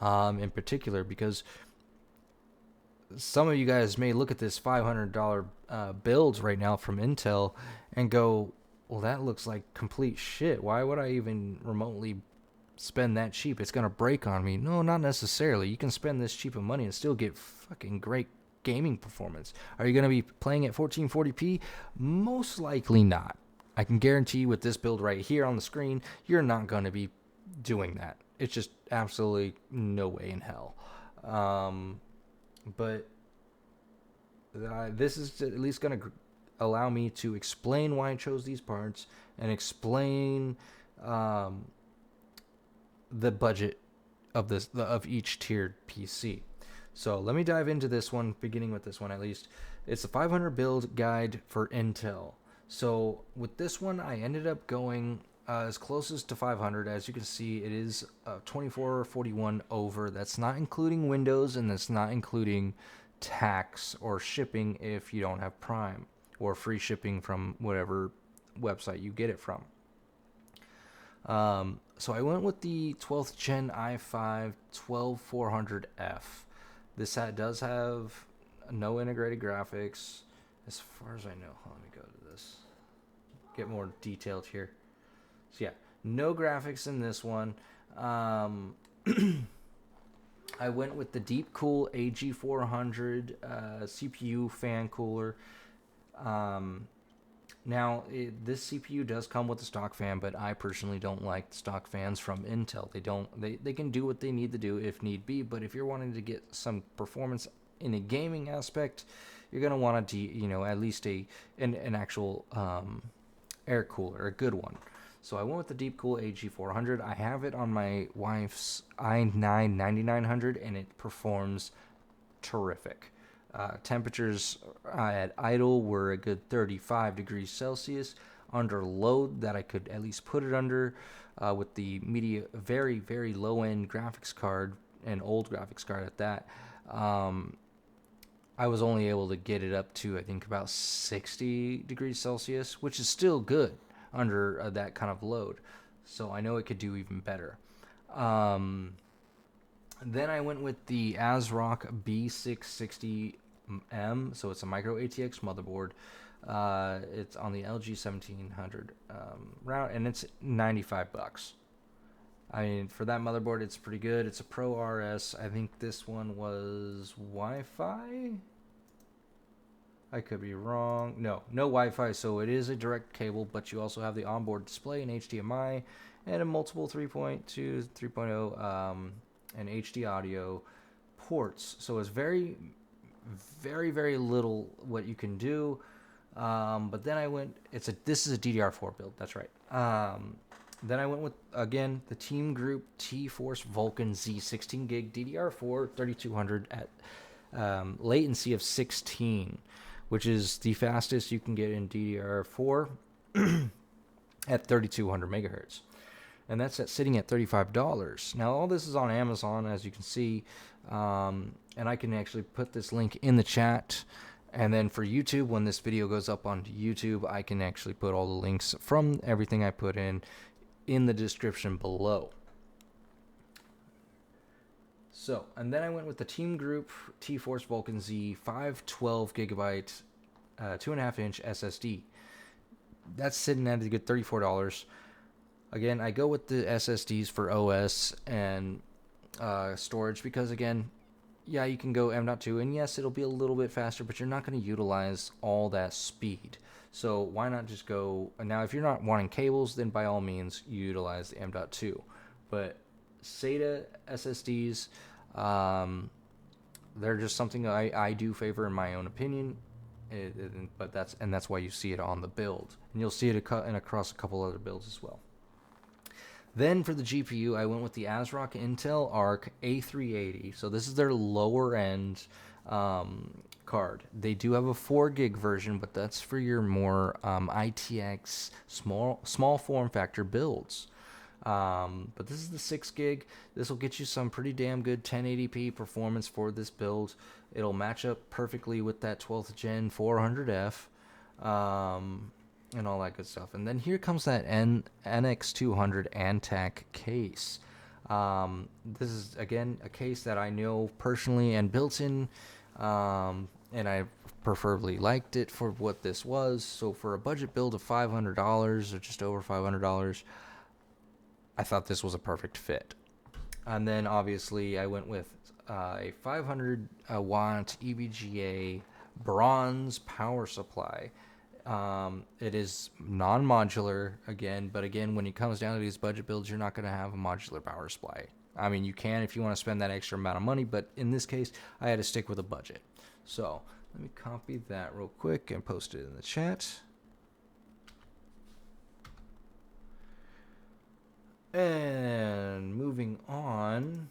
in particular, because some of you guys may look at this $500 build right now from Intel and go, well, that looks like complete shit. Why would I even remotely spend that cheap? It's going to break on me. No, not necessarily. You can spend this cheap of money and still get fucking great gaming performance. Are you going to be playing at 1440p? Most likely not. I can guarantee with this build right here on the screen, you're not going to be doing that. It's just absolutely no way in hell. But this is at least going to allow me to explain why I chose these parts and explain the budget of each tiered PC. So let me dive into this one, beginning with this one at least. It's a 500 build guide for Intel. So with this one, I ended up going as close as to 500. As you can see, it is 2441 over. That's not including Windows, and that's not including tax or shipping if you don't have Prime, or free shipping from whatever website you get it from. So I went with the 12th Gen i5 12400F. This does have no integrated graphics, as far as I know. Let me go to this. Get more detailed here. So yeah, no graphics in this one. Um, I went with the Deepcool AG400 CPU fan cooler. Um, Now, this CPU does come with a stock fan, but I personally don't like stock fans from Intel. They can do what they need to do if need be, but if you're wanting to get some performance in a gaming aspect, you're gonna want to, at least an actual air cooler, a good one. So I went with the Deepcool AG400. I have it on my wife's i9 9900, and it performs terrific. Temperatures at idle were a good 35 degrees Celsius. Under load, that I could at least put it under, with the very, very low end graphics card, an old graphics card at that. I was only able to get it up to, I think, about 60 degrees Celsius, which is still good under that kind of load. So I know it could do even better. Um, then I went with the ASRock B660M, so it's a micro ATX motherboard. It's on the LG 1700 route, and it's $95. I mean, for that motherboard, it's pretty good. It's a Pro RS. I think this one was Wi-Fi. I could be wrong. No Wi-Fi, so it is a direct cable, but you also have the onboard display and HDMI and a multiple 3.2, 3.0, and HD audio ports. So it's very, very, very little what you can do. But then I went. This is a DDR4 build. That's right. Then I went with, again, the Team Group T-Force Vulcan Z16 gig DDR4 3200 at latency of 16, which is the fastest you can get in DDR4 at 3200 megahertz. And that's sitting at $35. Now, all this is on Amazon, as you can see, and I can actually put this link in the chat. And then for YouTube, when this video goes up on YouTube, I can actually put all the links from everything I put in the description below. So, and then I went with the Team Group T-Force Vulcan Z 512 gigabyte 2.5-inch SSD. That's sitting at a good $34. Again, I go with the SSDs for OS and storage because, again, yeah, you can go M.2, and yes, it'll be a little bit faster, but you're not going to utilize all that speed. So why not just go... Now, if you're not wanting cables, then by all means, utilize the M.2. But SATA SSDs, they're just something I do favor in my own opinion. But that's why you see it on the build. And you'll see it across a couple other builds as well. Then for the GPU, I went with the ASRock Intel Arc A380. So this is their lower end card. They do have a 4 gig version, but that's for your more ITX small form factor builds. But this is the 6 gig. This will get you some pretty damn good 1080p performance for this build. It'll match up perfectly with that 12th gen 400F. And all that good stuff. And then here comes that NX200 Antac case. This is, again, a case that I know personally and built in, and I preferably liked it for what this was. So for a budget build of $500 or just over $500, I thought this was a perfect fit. And then obviously I went with a 500 watt EVGA bronze power supply. It is non-modular again, but again, when it comes down to these budget builds, you're not going to have a modular power supply. I mean, you can if you want to spend that extra amount of money, but in this case, I had to stick with a budget. So let me copy that real quick and post it in the chat. And moving on.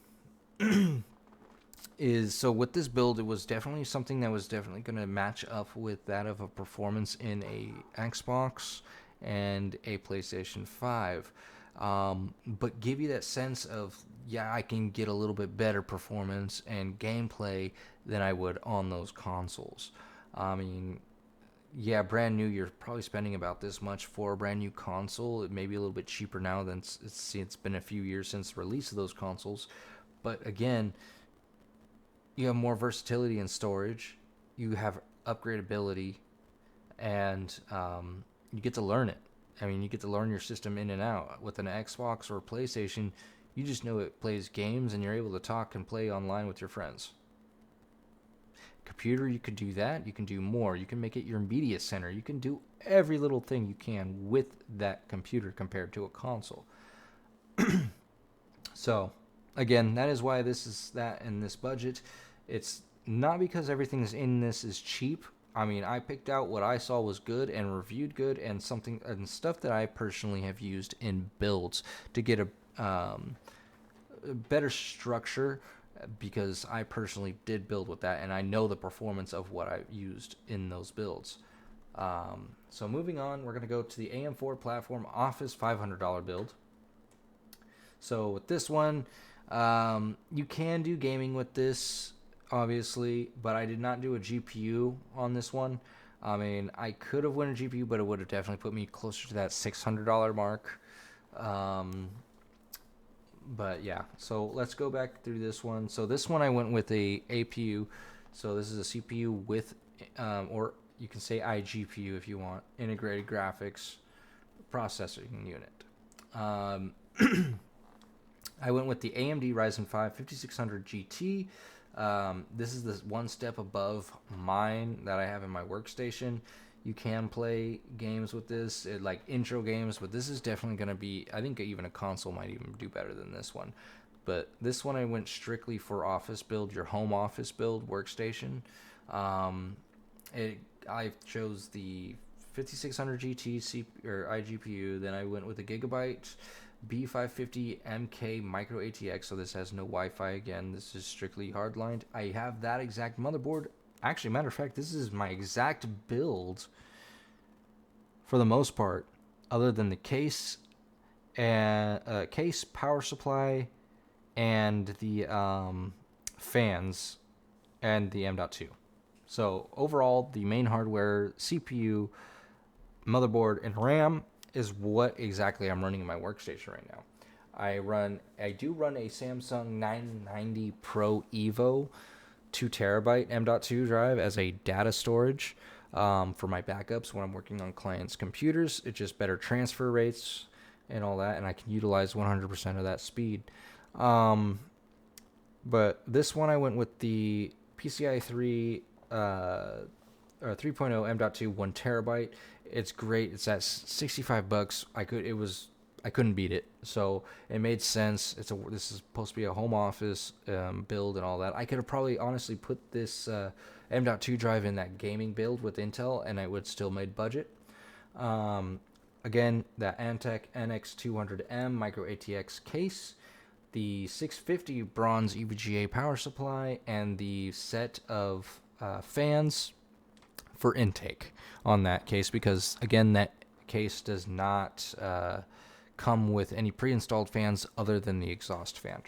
So with this build, it was definitely something that was definitely going to match up with that of a performance in a Xbox and a PlayStation 5, but give you that sense of, yeah, I can get a little bit better performance and gameplay than I would on those consoles. I mean, yeah, brand new, you're probably spending about this much for a brand new console. It may be a little bit cheaper now than it's been a few years since the release of those consoles, but again, you have more versatility in storage, you have upgradability, and you get to learn it. I mean, you get to learn your system in and out. With an Xbox or a PlayStation, You just know it plays games and you're able to talk and play online with your friends. Computer, you could do that. You can do more. You can make it your media center. You can do every little thing you can with that computer compared to a console. So, again, that is why this is that in this budget. It's not because everything in this is cheap. I mean, I picked out what I saw was good and reviewed good, and something and stuff that I personally have used in builds to get a better structure, because I personally did build with that and I know the performance of what I used in those builds. So moving on, we're going to go to the AM4 platform Office $500 build. So with this one, you can do gaming with this, obviously, but I did not do a GPU on this one. I mean, I could have won a GPU, but it would have definitely put me closer to that $600 mark. But yeah, so let's go back through this one. So this one I went with a APU. So this is a CPU with, or you can say iGPU if you want, integrated graphics processing unit. I went with the AMD Ryzen 5 5600 GT. This is the one step above mine that I have in my workstation. You can play games with this, like intro games, but this is definitely going to be, I think even a console might even do better than this one. But this one I went strictly for office build, your home office build workstation. I chose the 5600 GT or iGPU. Then I went with the Gigabyte B550 MK Micro ATX. So this has no Wi-Fi again. This is strictly hardlined. I have that exact motherboard. Actually, matter of fact, this is my exact build for the most part, other than the case and case, power supply, and the fans and the M.2. So overall, the main hardware, CPU, motherboard, and RAM is what exactly I'm running in my workstation right now. I do run a Samsung 990 Pro Evo 2 terabyte M.2 drive as a data storage for my backups when I'm working on clients' computers. It's just better transfer rates and all that, and I can utilize 100% of that speed. But this one I went with the PCI 3 or 3.0 M.2 1 terabyte. It's great. It's at $65. I couldn't beat it, so it made sense. This is supposed to be a home office build and all that. I could have probably honestly put this M.2 drive in that gaming build with Intel, and I would still made budget. Again, that Antec NX200M Micro ATX case, the 650 bronze EVGA power supply, and the set of fans for intake on that case, because again, that case does not come with any pre-installed fans other than the exhaust fan.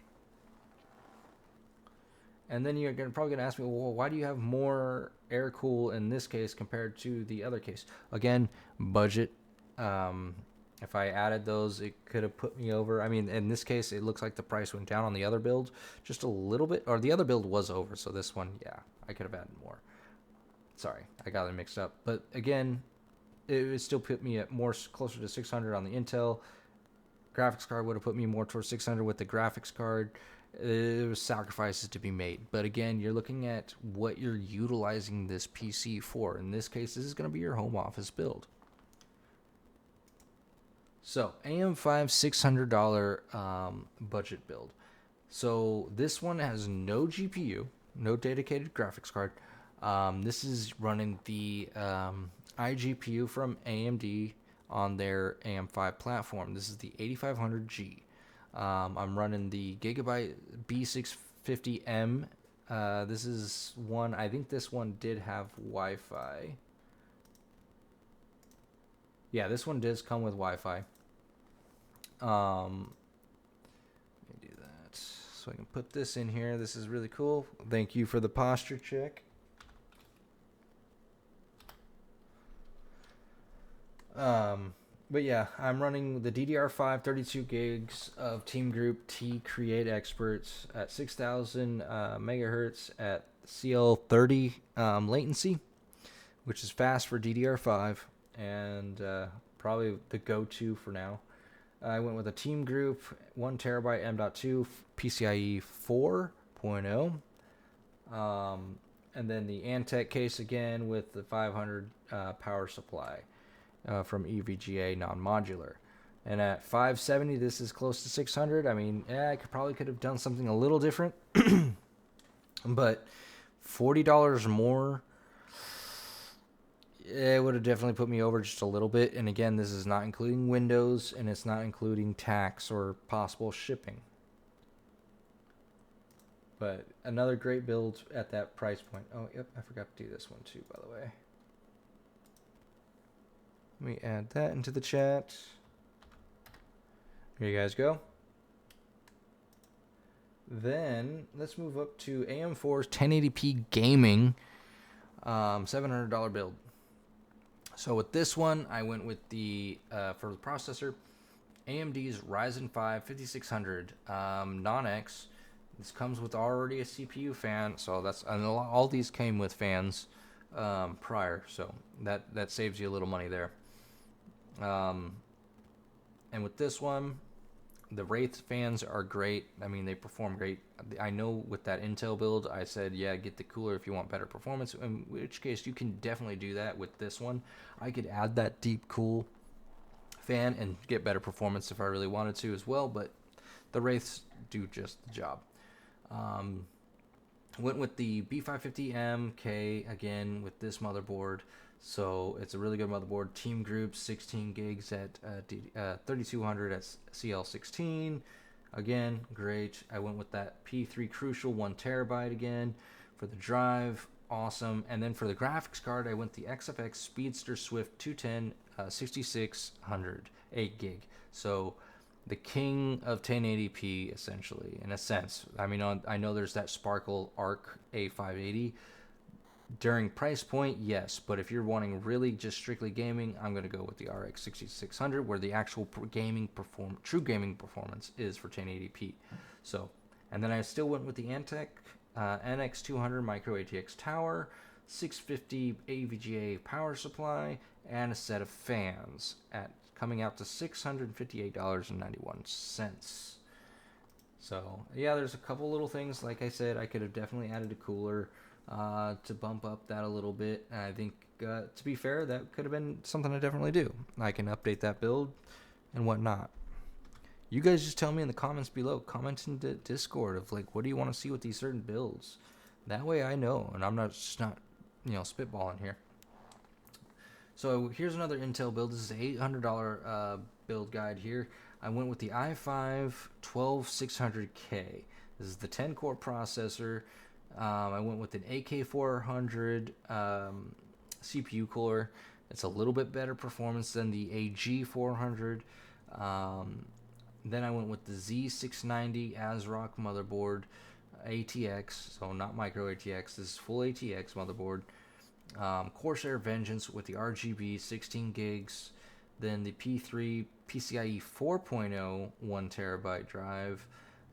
And then you're probably going to ask me, well, why do you have more air cool in this case compared to the other case? Again, budget. If I added those, it could have put me over. I mean, in this case, it looks like the price went down on the other build just a little bit, or the other build was over. So this one, yeah, I could have added more. Sorry, I got it mixed up. But again, it would still put me at closer to 600 on the Intel. Graphics card would have put me more towards 600 with the graphics card. There was sacrifices to be made. But again, you're looking at what you're utilizing this PC for. In this case, this is going to be your home office build. So, AM5 $600 budget build. So, this one has no GPU, no dedicated graphics card. This is running the iGPU from AMD on their AM5 platform. This is the 8500G. I'm running the Gigabyte B650M. This is one, I think this one did have Wi-Fi. Yeah, this one does come with Wi-Fi. Let me do that so I can put this in here. This is really cool. Thank you for the posture check. But yeah, I'm running the DDR5 32 gigs of Team Group T Create Experts at 6,000 megahertz at CL30 latency, which is fast for DDR5 and probably the go-to for now. I went with a Team Group 1 TB M.2 PCIe 4.0. And then the Antec case again with the 500 power supply from EVGA non-modular. And at 570, this is close to 600. I mean, yeah, I could have done something a little different, but $40 more, it would have definitely put me over just a little bit. And again, this is not including Windows, and it's not including tax or possible shipping. But another great build at that price point. Oh, yep, I forgot to do this one too, by the way. Let me add that into the chat. Here you guys go. Then let's move up to AM4's 1080p gaming $700 build. So with this one, I went with the for the processor, AMD's Ryzen 5 5600 non-X. This comes with already a CPU fan, so that's, and all these came with fans prior, so that saves you a little money there. And with this one, the Wraith fans are great. I mean, they perform great. I know with that Intel build, I said, yeah, get the cooler if you want better performance, in which case you can definitely do that with this one. I could add that deep cool fan and get better performance if I really wanted to as well, but the Wraiths do just the job. Went with the B550MK again with this motherboard. So it's a really good motherboard. Team Group 16 gigs at 3200 at CL16. Again, great. I went with that P3 Crucial 1 terabyte again for the drive. Awesome. And then for the graphics card, I went the XFX Speedster Swift 210 6600 8 gig. So the king of 1080p, essentially, in a sense. I mean, I know there's that Sparkle Arc A580. During price point, yes, but if you're wanting really just strictly gaming, I'm going to go with the RX 6600, where the actual true gaming performance is for 1080p. So, and then I still went with the Antec NX200 Micro ATX Tower, 650 AVGA power supply, and a set of fans at coming out to $658.91. So yeah, there's a couple little things. Like I said, I could have definitely added a cooler to bump up that a little bit. And I think, to be fair, that could have been something I definitely do. I can update that build and whatnot. You guys just tell me in the comments below. Comment in the Discord of like, what do you want to see with these certain builds? That way I know, and I'm not spitballing here. So here's another Intel build. This is an $800 build guide here. I went with the i5 12600K. This is the 10-core processor. I went with an AK400 CPU core. It's a little bit better performance than the AG400. Then I went with the Z690 ASRock motherboard, ATX, so not micro ATX. This is full ATX motherboard. Corsair Vengeance with the RGB 16 gigs. Then the P3 PCIe 4.0 1 terabyte drive.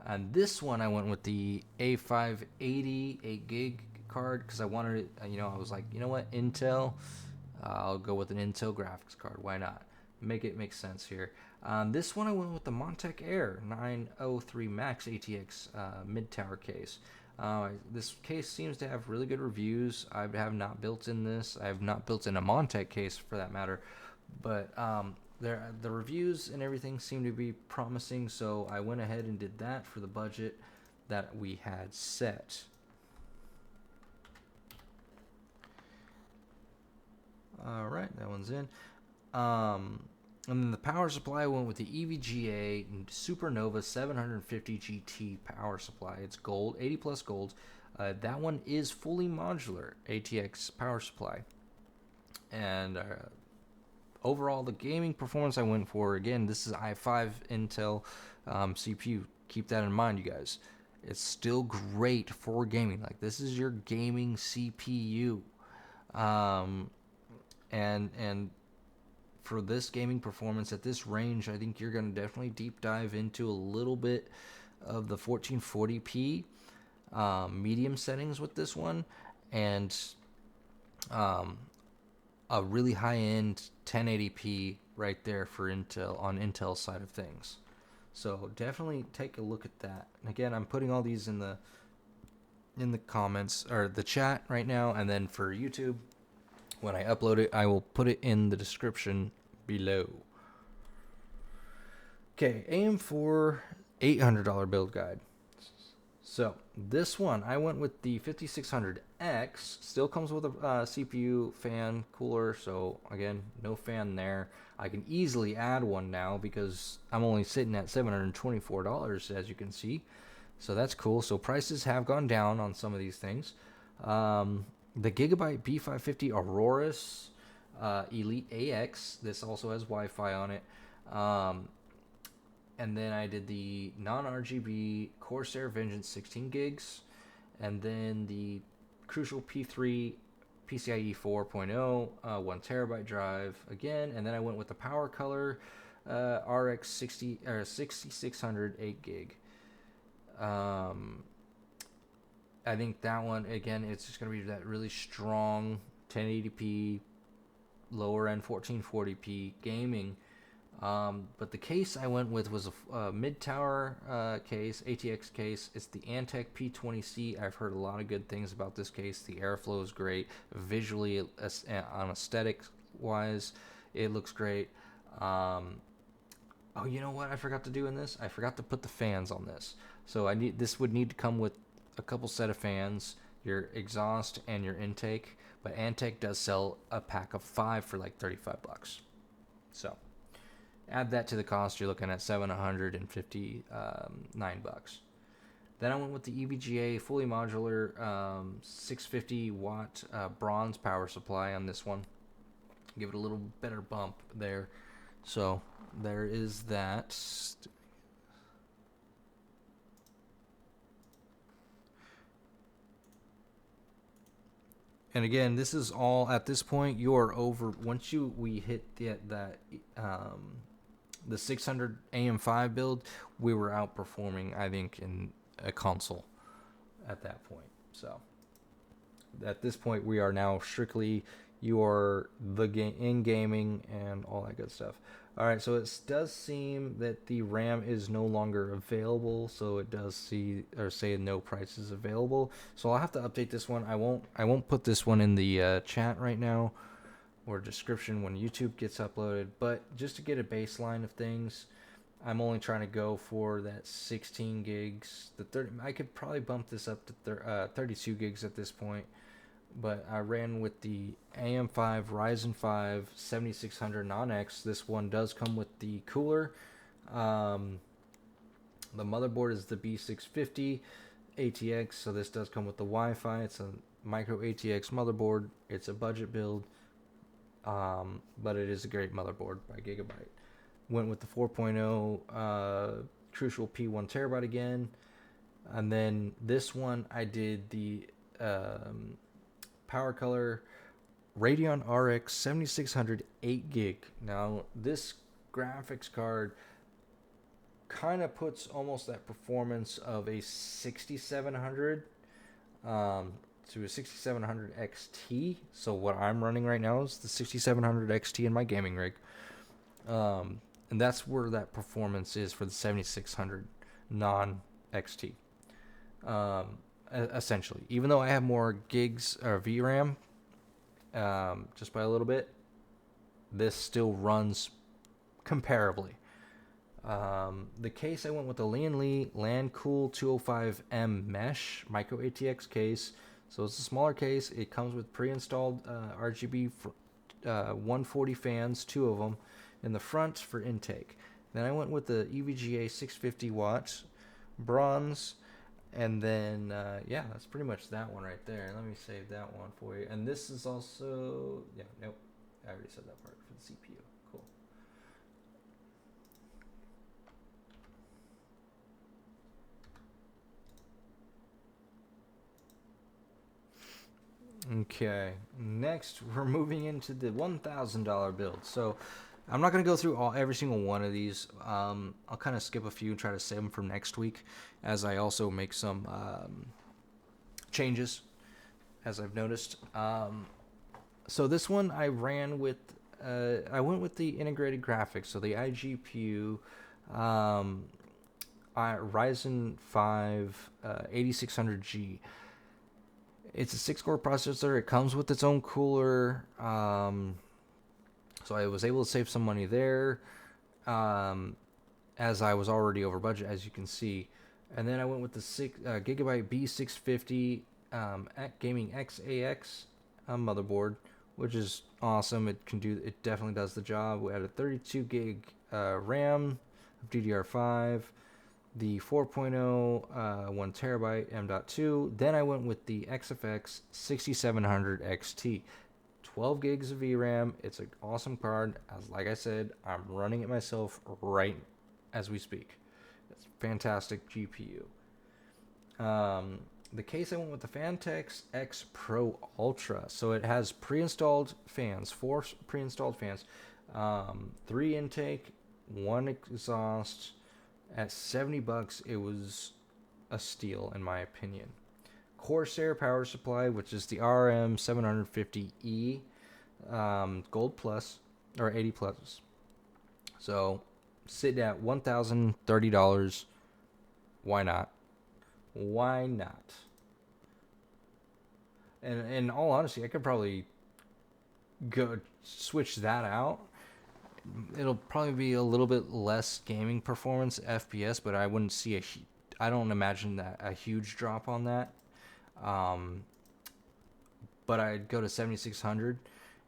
And this one I went with the A580 8 gig card because I wanted it, I was like, you know what, Intel, I'll go with an Intel graphics card. Why not? Make it make sense here. This one I went with the Montec Air 903 Max ATX mid-tower case. This case seems to have really good reviews. I have not built in this. I have not built in a Montec case for that matter. But the reviews and everything seem to be promising, so I went ahead and did that for the budget that we had set. All right, that one's in. And then the power supply went with the EVGA Supernova 750 GT power supply. It's gold, 80 plus gold. That one is fully modular ATX power supply. And overall, the gaming performance I went for, again, this is i5 Intel CPU. Keep that in mind, you guys. It's still great for gaming. Like, this is your gaming CPU. And for this gaming performance at this range, I think you're going to definitely deep dive into a little bit of the 1440p medium settings with this one, and a really high-end 1080p right there for Intel on Intel's side of things. So definitely take a look at that. And again, I'm putting all these in the comments or the chat right now, and then for YouTube, when I upload it, I will put it in the description below. Okay, AM4 $800 build guide. So this one, I went with the 5600X. Still comes with a CPU, fan, cooler. So again, no fan there. I can easily add one now because I'm only sitting at $724, as you can see. So that's cool. So prices have gone down on some of these things. The Gigabyte B550 Aurorus Elite AX. This also has Wi-Fi on it. And then I did the non-RGB Corsair Vengeance 16 gigs, and then the Crucial P3 PCIe 4.0 1 terabyte drive again, and then I went with the Power Color RX 6600 8 gig. I think that one again, it's just gonna be that really strong 1080p, lower end 1440p gaming. But the case I went with was a mid-tower case, ATX case. It's the Antec P20C. I've heard a lot of good things about this case. The airflow is great. Visually, on aesthetics-wise, it looks great. Oh, you know what I forgot to do in this? I forgot to put the fans on this. So this would need to come with a couple set of fans, your exhaust, and your intake. But Antec does sell a pack of 5 for like $35. So add that to the cost, you're looking at $759. Then I went with the EVGA fully modular 650 watt bronze power supply on this one. Give it a little better bump there. So there is that. And again, this is all at this point. You are over once we hit the 600 AM5 build. We were outperforming, I think, in a console at that point. So at this point, we are now strictly in gaming and all that good stuff. All right, so it does seem that the RAM is no longer available, so it does say no prices available. So I'll have to update this one. I won't put this one in the chat right now or description when YouTube gets uploaded, but just to get a baseline of things, I'm only trying to go for that 16 gigs. I could probably bump this up to 32 gigs at this point. But I ran with the AM5 Ryzen 5 7600 Non-X. This one does come with the cooler. The motherboard is the B650 ATX, so this does come with the Wi-Fi. It's a micro ATX motherboard. It's a budget build, but it is a great motherboard by Gigabyte. Went with the 4.0 Crucial P1 terabyte again. And then this one I did the Power Color Radeon RX 7600 8 gig. Now this graphics card kind of puts almost that performance of a 6700 to a 6700 XT. So what I'm running right now is the 6700 XT in my gaming rig, and that's where that performance is for the 7600 non XT. Essentially, even though I have more gigs or VRAM, just by a little bit, this still runs comparably. The case I went with the Lian LanCool 205M mesh micro ATX case. So it's a smaller case. It comes with pre-installed RGB 140 fans, 2 of them in the front for intake. Then I went with the EVGA 650 watts bronze. And then, yeah, that's pretty much that one right there. Let me save that one for you. And this is also, yeah, nope, I already said that part for the CPU. Cool. Okay, next we're moving into the $1,000 build. So I'm not going to go through every single one of these. I'll kind of skip a few and try to save them for next week, as I also make some changes, as I've noticed. So this one I ran with I went with the integrated graphics, so the iGPU, um, Ryzen 5 8600G. It's a 6-core processor. It comes with its own cooler, so I was able to save some money there, as I was already over budget, as you can see. And then I went with the Gigabyte B650 Gaming XAX motherboard, which is awesome. It definitely does the job. We had a 32 gig RAM of DDR5, the 4.0 1 terabyte M.2. Then I went with the XFX 6700 XT. 12 gigs of VRAM. It's an awesome card. Like I said, I'm running it myself right as we speak. It's fantastic GPU. The case, I went with the Fantex X Pro Ultra. So it has pre-installed fans, 4 pre-installed fans, 3 intake, 1 exhaust. At $70, it was a steal in my opinion. Corsair power supply, which is the RM750E Gold Plus or 80 Plus. So sitting at $1,030. Why not? Why not? And in all honesty, I could probably go switch that out. It'll probably be a little bit less gaming performance FPS, but I wouldn't see I don't imagine that a huge drop on that. But I'd go to 7600,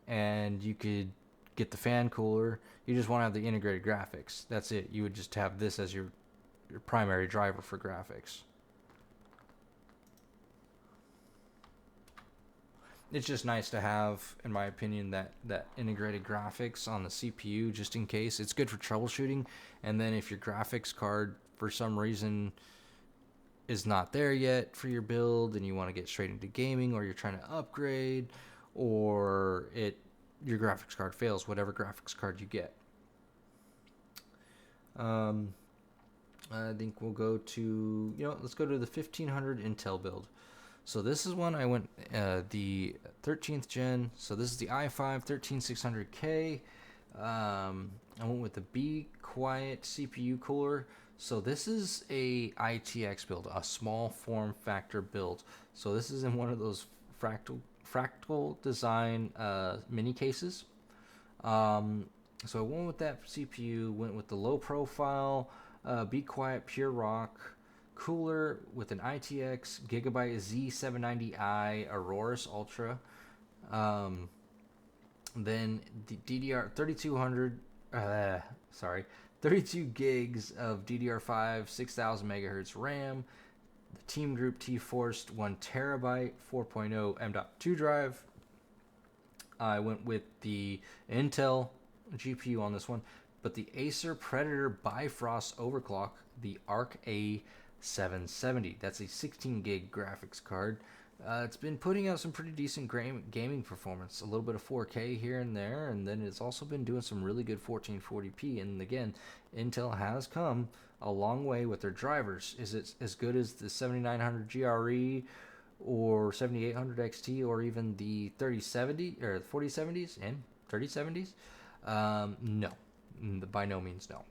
and you could get the fan cooler. You just want to have the integrated graphics. That's it. You would just have this as your primary driver for graphics. It's just nice to have, in my opinion, that integrated graphics on the CPU, just in case. It's good for troubleshooting. And then if your graphics card for some reason is not there yet for your build and you want to get straight into gaming, or you're trying to upgrade, or your graphics card fails, whatever graphics card you get. I think we'll go to, let's go to the 1500 Intel build. So this is one I went the 13th gen. So this is the i5 13600K. I went with the Be Quiet CPU cooler. So this is a ITX build, a small form factor build. So this is in one of those fractal design mini cases. So I went with that CPU. Went with the low profile Be Quiet Pure Rock cooler with an ITX Gigabyte Z790i Aorus Ultra. Then the DDR 32 gigs of DDR5 6000 megahertz RAM. The Team Group T-Force 1 terabyte 4.0 M.2 drive. I went with the Intel GPU on this one, but the Acer Predator Bifrost overclock, the Arc A770. That's a 16 gig graphics card. It's been putting out some pretty decent gaming performance, a little bit of 4K here and there, and then it's also been doing some really good 1440p. And again, Intel has come a long way with their drivers. Is it as good as the 7900 GRE or 7800 XT or even the 3070 or 4070s and 3070s? No, by no means no.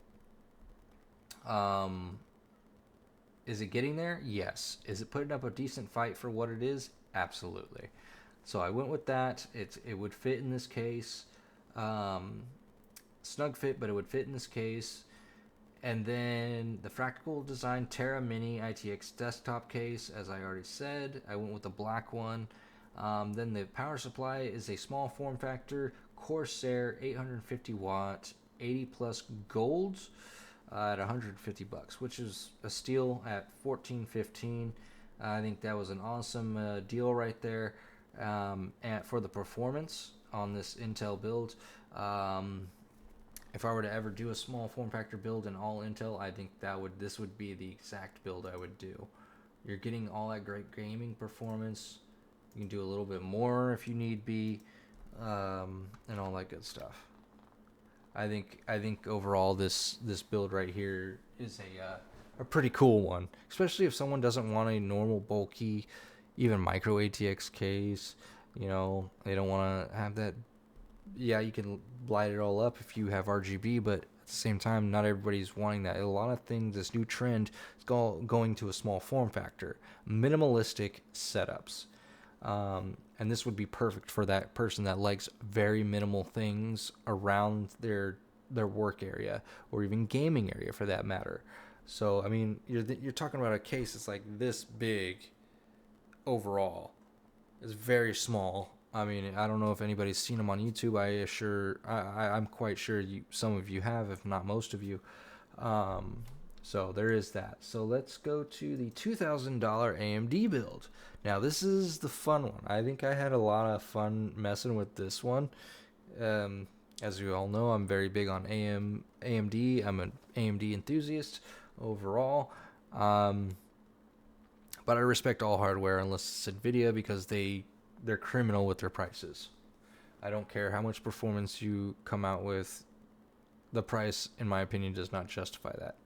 Is it getting there? Yes. Is it putting up a decent fight for what it is? Absolutely. So I went with that. It would fit in this case. Snug fit, but it would fit in this case. And then the Fractal Design Terra Mini ITX desktop case, as I already said. I went with the black one. Then the power supply is a small form factor Corsair 850 watt 80 plus golds. At $150, which is a steal at $14.15. I think that was an awesome deal right there. And for the performance on this Intel build, if I were to ever do a small form factor build in all Intel, I think this would be the exact build I would do. You're getting all that great gaming performance. You can do a little bit more if you need be, and all that good stuff. I think overall this build right here is a pretty cool one, especially if someone doesn't want a normal bulky, even micro ATX case. They don't want to have that yeah, you can light it all up if you have RGB, but at the same time, not everybody's wanting that. A lot of things, this new trend is going to a small form factor, minimalistic setups. And this would be perfect for that person that likes very minimal things around their work area or even gaming area for that matter. So I mean, you're talking about a case that's like this big overall. It's very small. I mean, I don't know if anybody's seen them on YouTube. I'm quite sure some of you have, if not most of you. Um, so there is that. So let's go to the $2,000 AMD build. Now this is the fun one. I think I had a lot of fun messing with this one. As you all know, I'm very big on AMD. I'm an AMD enthusiast overall. But I respect all hardware unless it's Nvidia because they're criminal with their prices. I don't care how much performance you come out with. The price, in my opinion, does not justify that.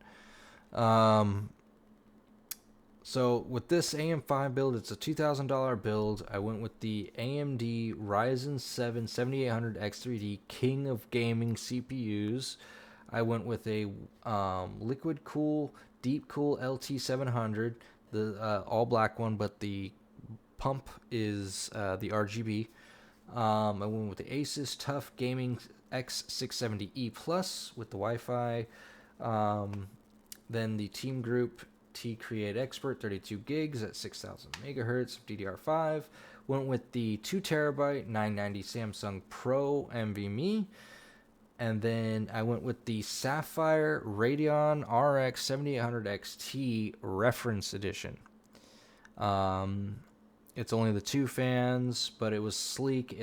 So with this AM5 build, it's a $2,000 build. I went with the AMD Ryzen 7 7800X3D King of Gaming CPUs. I went with a Liquid Cool Deep Cool LT700, the all black one, but the pump is the RGB. I went with the Asus Tough Gaming X670E Plus with the Wi-Fi. Then the Team Group T Create Expert 32 gigs at 6,000 megahertz of DDR5. Went with the 2 terabyte 990 Samsung Pro NVMe. And then I went with the Sapphire Radeon RX 7800 XT Reference Edition. It's only the 2 fans, but it was sleek.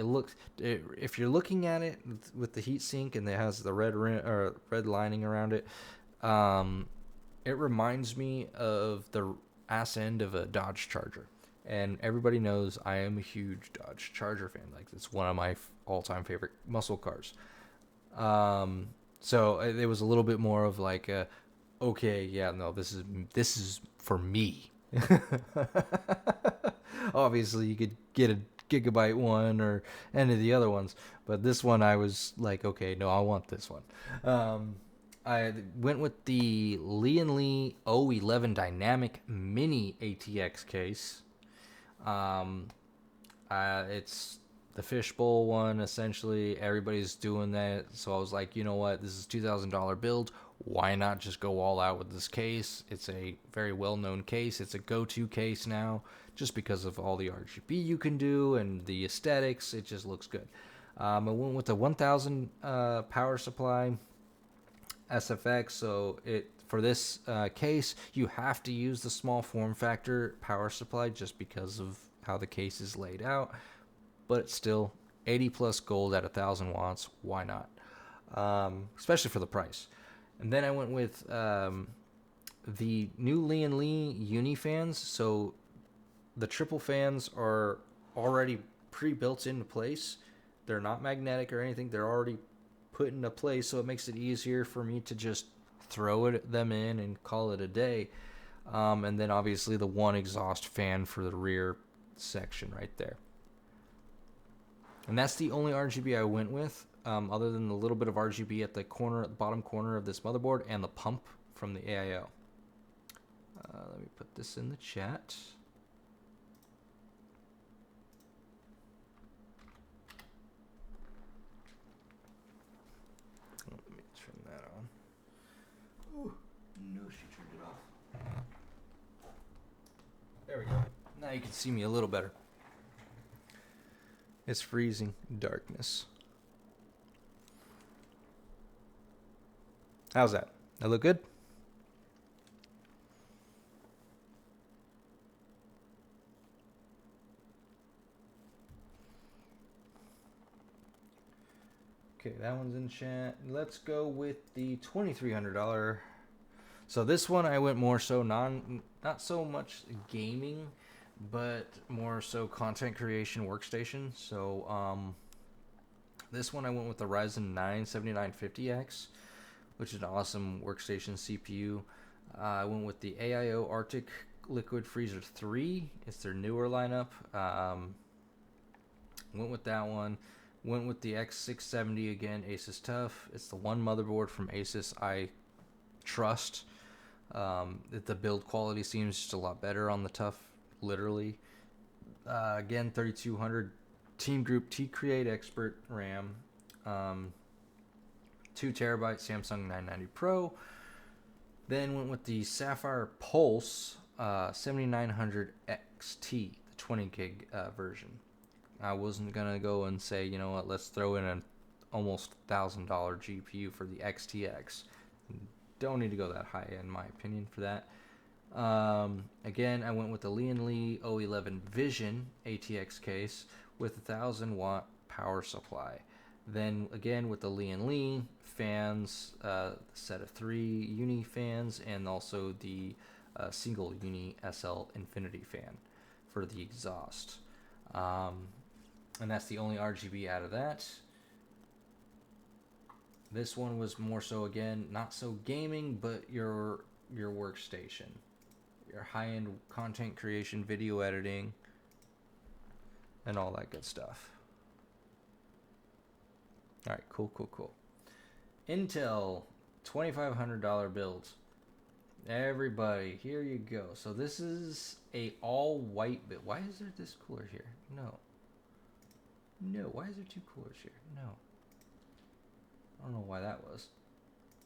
If you're looking at it with the heatsink and it has the red lining around it, it reminds me of the ass end of a Dodge Charger. And everybody knows I am a huge Dodge Charger fan. Like, it's one of my all-time favorite muscle cars. So it was a little bit more of like okay, yeah, no, this is for me. Obviously, you could get a Gigabyte one or any of the other ones, but this one I was like, okay, no, I want this one. I went with the Lee O11 Dynamic Mini ATX case. It's the fishbowl one, essentially. Everybody's doing that, so I was like, you know what, this is $2,000 build. Why not just go all out with this case? It's a very well-known case. It's a go-to case now, just because of all the RGB you can do and the aesthetics. It just looks good. I went with the 1000 power supply SFX. So for this case, you have to use the small form factor power supply just because of how the case is laid out. But it's still 80 plus gold at 1000 watts. Why not? Especially for the price. And then I went with the new Lee Uni fans. So the triple fans are already pre-built into place. They're not magnetic or anything. They're already put into place, so it makes it easier for me to just throw them in and call it a day. And then obviously the one exhaust fan for the rear section right there. And that's the only RGB I went with, other than the little bit of RGB at the bottom corner of this motherboard and the pump from the AIO. Let me put this in the chat. Let me turn that on. Oh, no, she turned it off. There we go. Now you can see me a little better. It's freezing darkness. How's that? That look good? Okay, that one's in chat. Let's go with the $2,300. So this one I went more so not so much gaming, but more so content creation workstation. So this one I went with the Ryzen 9 7950X, which is an awesome workstation CPU. I went with the AIO Arctic Liquid Freezer 3. It's their newer lineup. Went with that one. Went with the X670 again, Asus TUF. It's the one motherboard from Asus I trust. The build quality seems just a lot better on the TUF, literally. Again, 3200 Team Group T-Create Expert RAM. 2 terabyte Samsung 990 Pro. Then went with the Sapphire Pulse 7900 XT, the 20 gig version. I wasn't gonna go and say, you know what, let's throw in an almost $1,000 GPU for the XTX. Don't need to go that high, in my opinion, for that. Again, I went with the Lian Li O11 Vision ATX case with a 1000-watt power supply. Then again with the Lian Li fans, set of 3 uni fans, and also the single uni SL Infinity fan for the exhaust. And that's the only RGB out of that. This one was more so, again, not so gaming, but your workstation, your high-end content creation, video editing, and all that good stuff. All right, cool. Intel $2,500 build. Everybody, here you go. So this is a all white build. Why is there this cooler here? No, why is there 2 coolers here? No. I don't know why that was.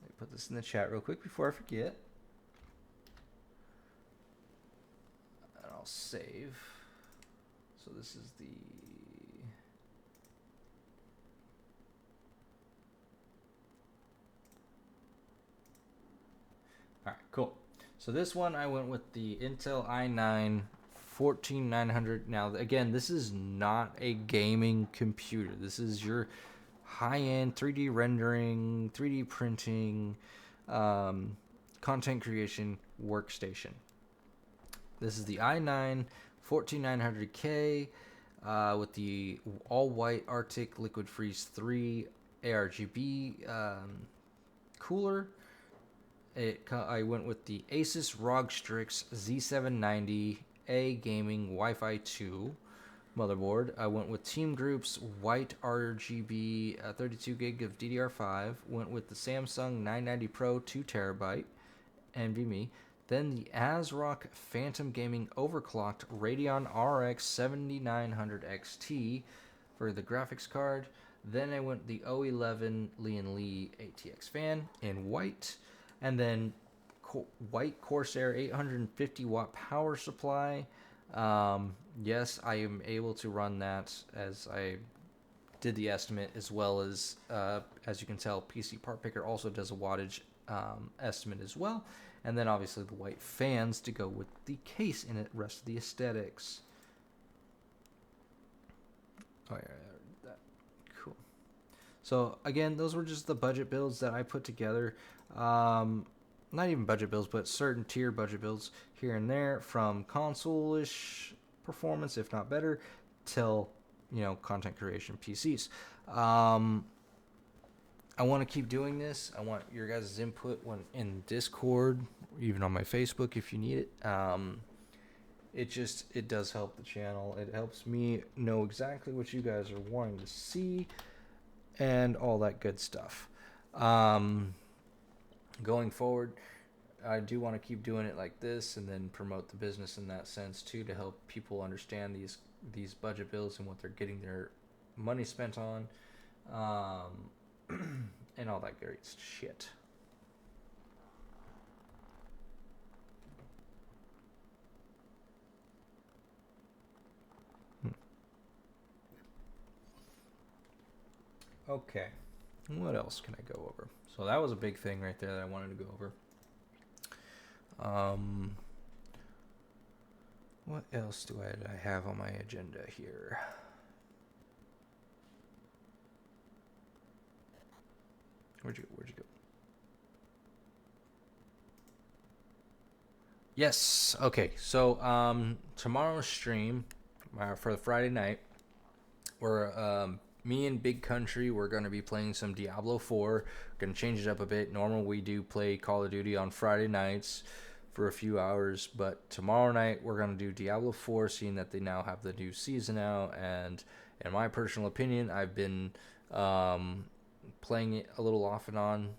Let me put this in the chat real quick before I forget. And I'll save. So this is the... Alright, cool. So this one I went with the Intel i9 14900. Now, again, this is not a gaming computer. This is your high-end 3D rendering, 3D printing, content creation workstation. This is the i9 14900K with the all-white Arctic Liquid Freeze 3 ARGB cooler. I went with the Asus ROG Strix Z790A Gaming Wi-Fi 2 motherboard. I went with Team Group's white RGB 32 gig of DDR5. Went with the Samsung 990 Pro 2 terabyte NVMe. Then the ASRock Phantom Gaming overclocked Radeon RX 7900 XT for the graphics card. Then I went the O11 Lian Li ATX fan in white. And then white Corsair 850 watt power supply. Yes, I am able to run that as I did the estimate, as well as you can tell, PC Part Picker also does a wattage estimate as well. And then obviously the white fans to go with the case and the rest of the aesthetics. Oh yeah, that cool. So again, those were just the budget builds that I put together. Not even budget builds, but certain tier budget builds here and there, from console-ish performance, if not better, till, content creation PCs. I want to keep doing this. I want your guys' input when in Discord, even on my Facebook if you need it. It does help the channel. It helps me know exactly what you guys are wanting to see and all that good stuff. Going forward, I do want to keep doing it like this, and then promote the business in that sense too, to help people understand these budget bills and what they're getting their money spent on, and all that great shit. Okay, what else can I go over? So that was a big thing right there that I wanted to go over. What else do I have on my agenda here? Where'd you go? Yes. Okay. So tomorrow's stream for the Friday night, we're me and Big Country, we're going to be playing some Diablo 4. Going to change it up a bit. Normally we do play Call of Duty on Friday nights for a few hours, but tomorrow night we're going to do Diablo 4, seeing that they now have the new season out, and in my personal opinion, I've been playing it a little off and on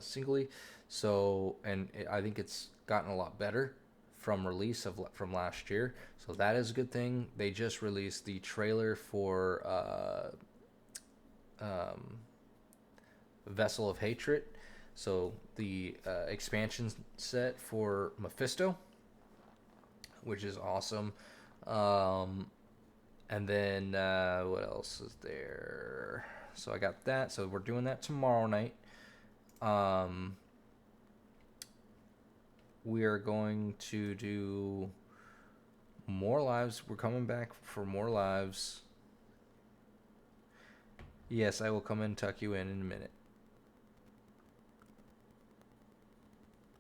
singly. So, and I think it's gotten a lot better from release from last year. So that is a good thing. They just released the trailer for Vessel of Hatred. So the expansion set for Mephisto, which is awesome. And then what else is there? So I got that. So we're doing that tomorrow night. We are going to do more lives. We're coming back for more lives. Yes, I will come and tuck you in a minute.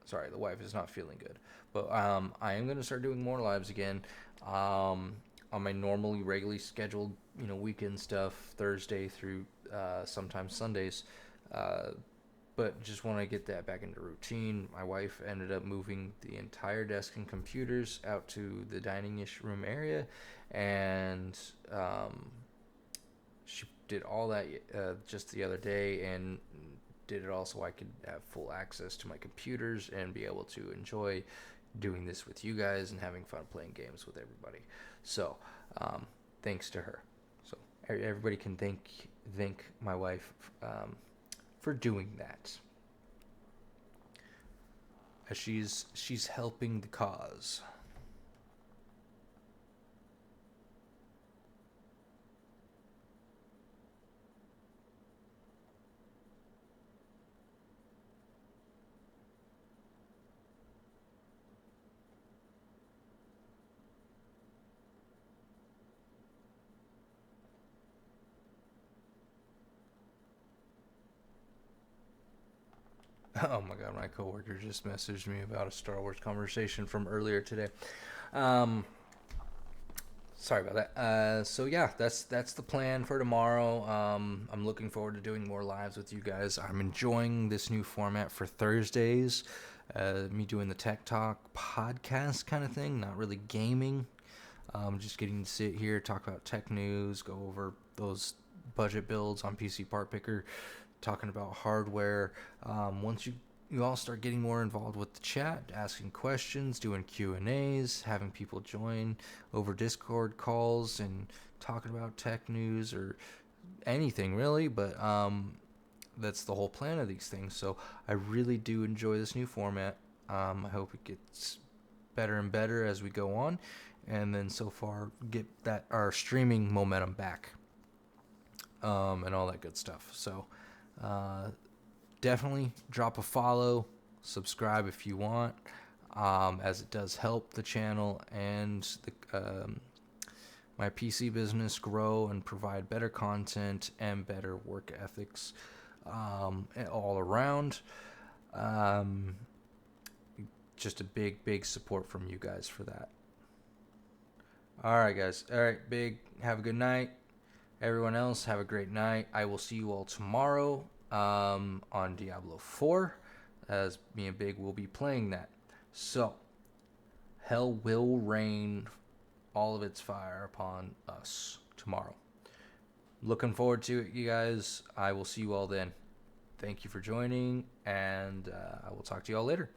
Sorry, the wife is not feeling good. But I am going to start doing more lives again on my normally, regularly scheduled, weekend stuff, Thursday through sometimes Sundays. But just want to get that back into routine. My wife ended up moving the entire desk and computers out to the dining-ish room area, and she did all that just the other day, and did it all so I could have full access to my computers and be able to enjoy doing this with you guys and having fun playing games with everybody. So, thanks to her. So everybody can thank my wife for doing that, as she's helping the cause. Oh my god, my coworker just messaged me about a Star Wars conversation from earlier today. Um, Sorry about that. So yeah, that's the plan for tomorrow. I'm looking forward to doing more lives with you guys. I'm enjoying this new format for Thursdays. Me doing the Tech Talk podcast kind of thing, not really gaming. Just getting to sit here, talk about tech news, go over those budget builds on PC Part Picker, talking about hardware. Once you all start getting more involved with the chat, asking questions, doing Q&As, having people join over Discord calls and talking about tech news or anything really, but that's the whole plan of these things. So I really do enjoy this new format. I hope it gets better and better as we go on, and then so far get that our streaming momentum back, and all that good stuff. So definitely drop a follow, subscribe if you want, as it does help the channel and my PC business grow and provide better content and better work ethics all around. Just a big support from you guys for that. All right, guys. All right, Big. Have a good night. Everyone else, have a great night. I will see you all tomorrow on Diablo 4, as me and Big will be playing that. So, hell will rain all of its fire upon us tomorrow. Looking forward to it, you guys. I will see you all then. Thank you for joining, and I will talk to you all later.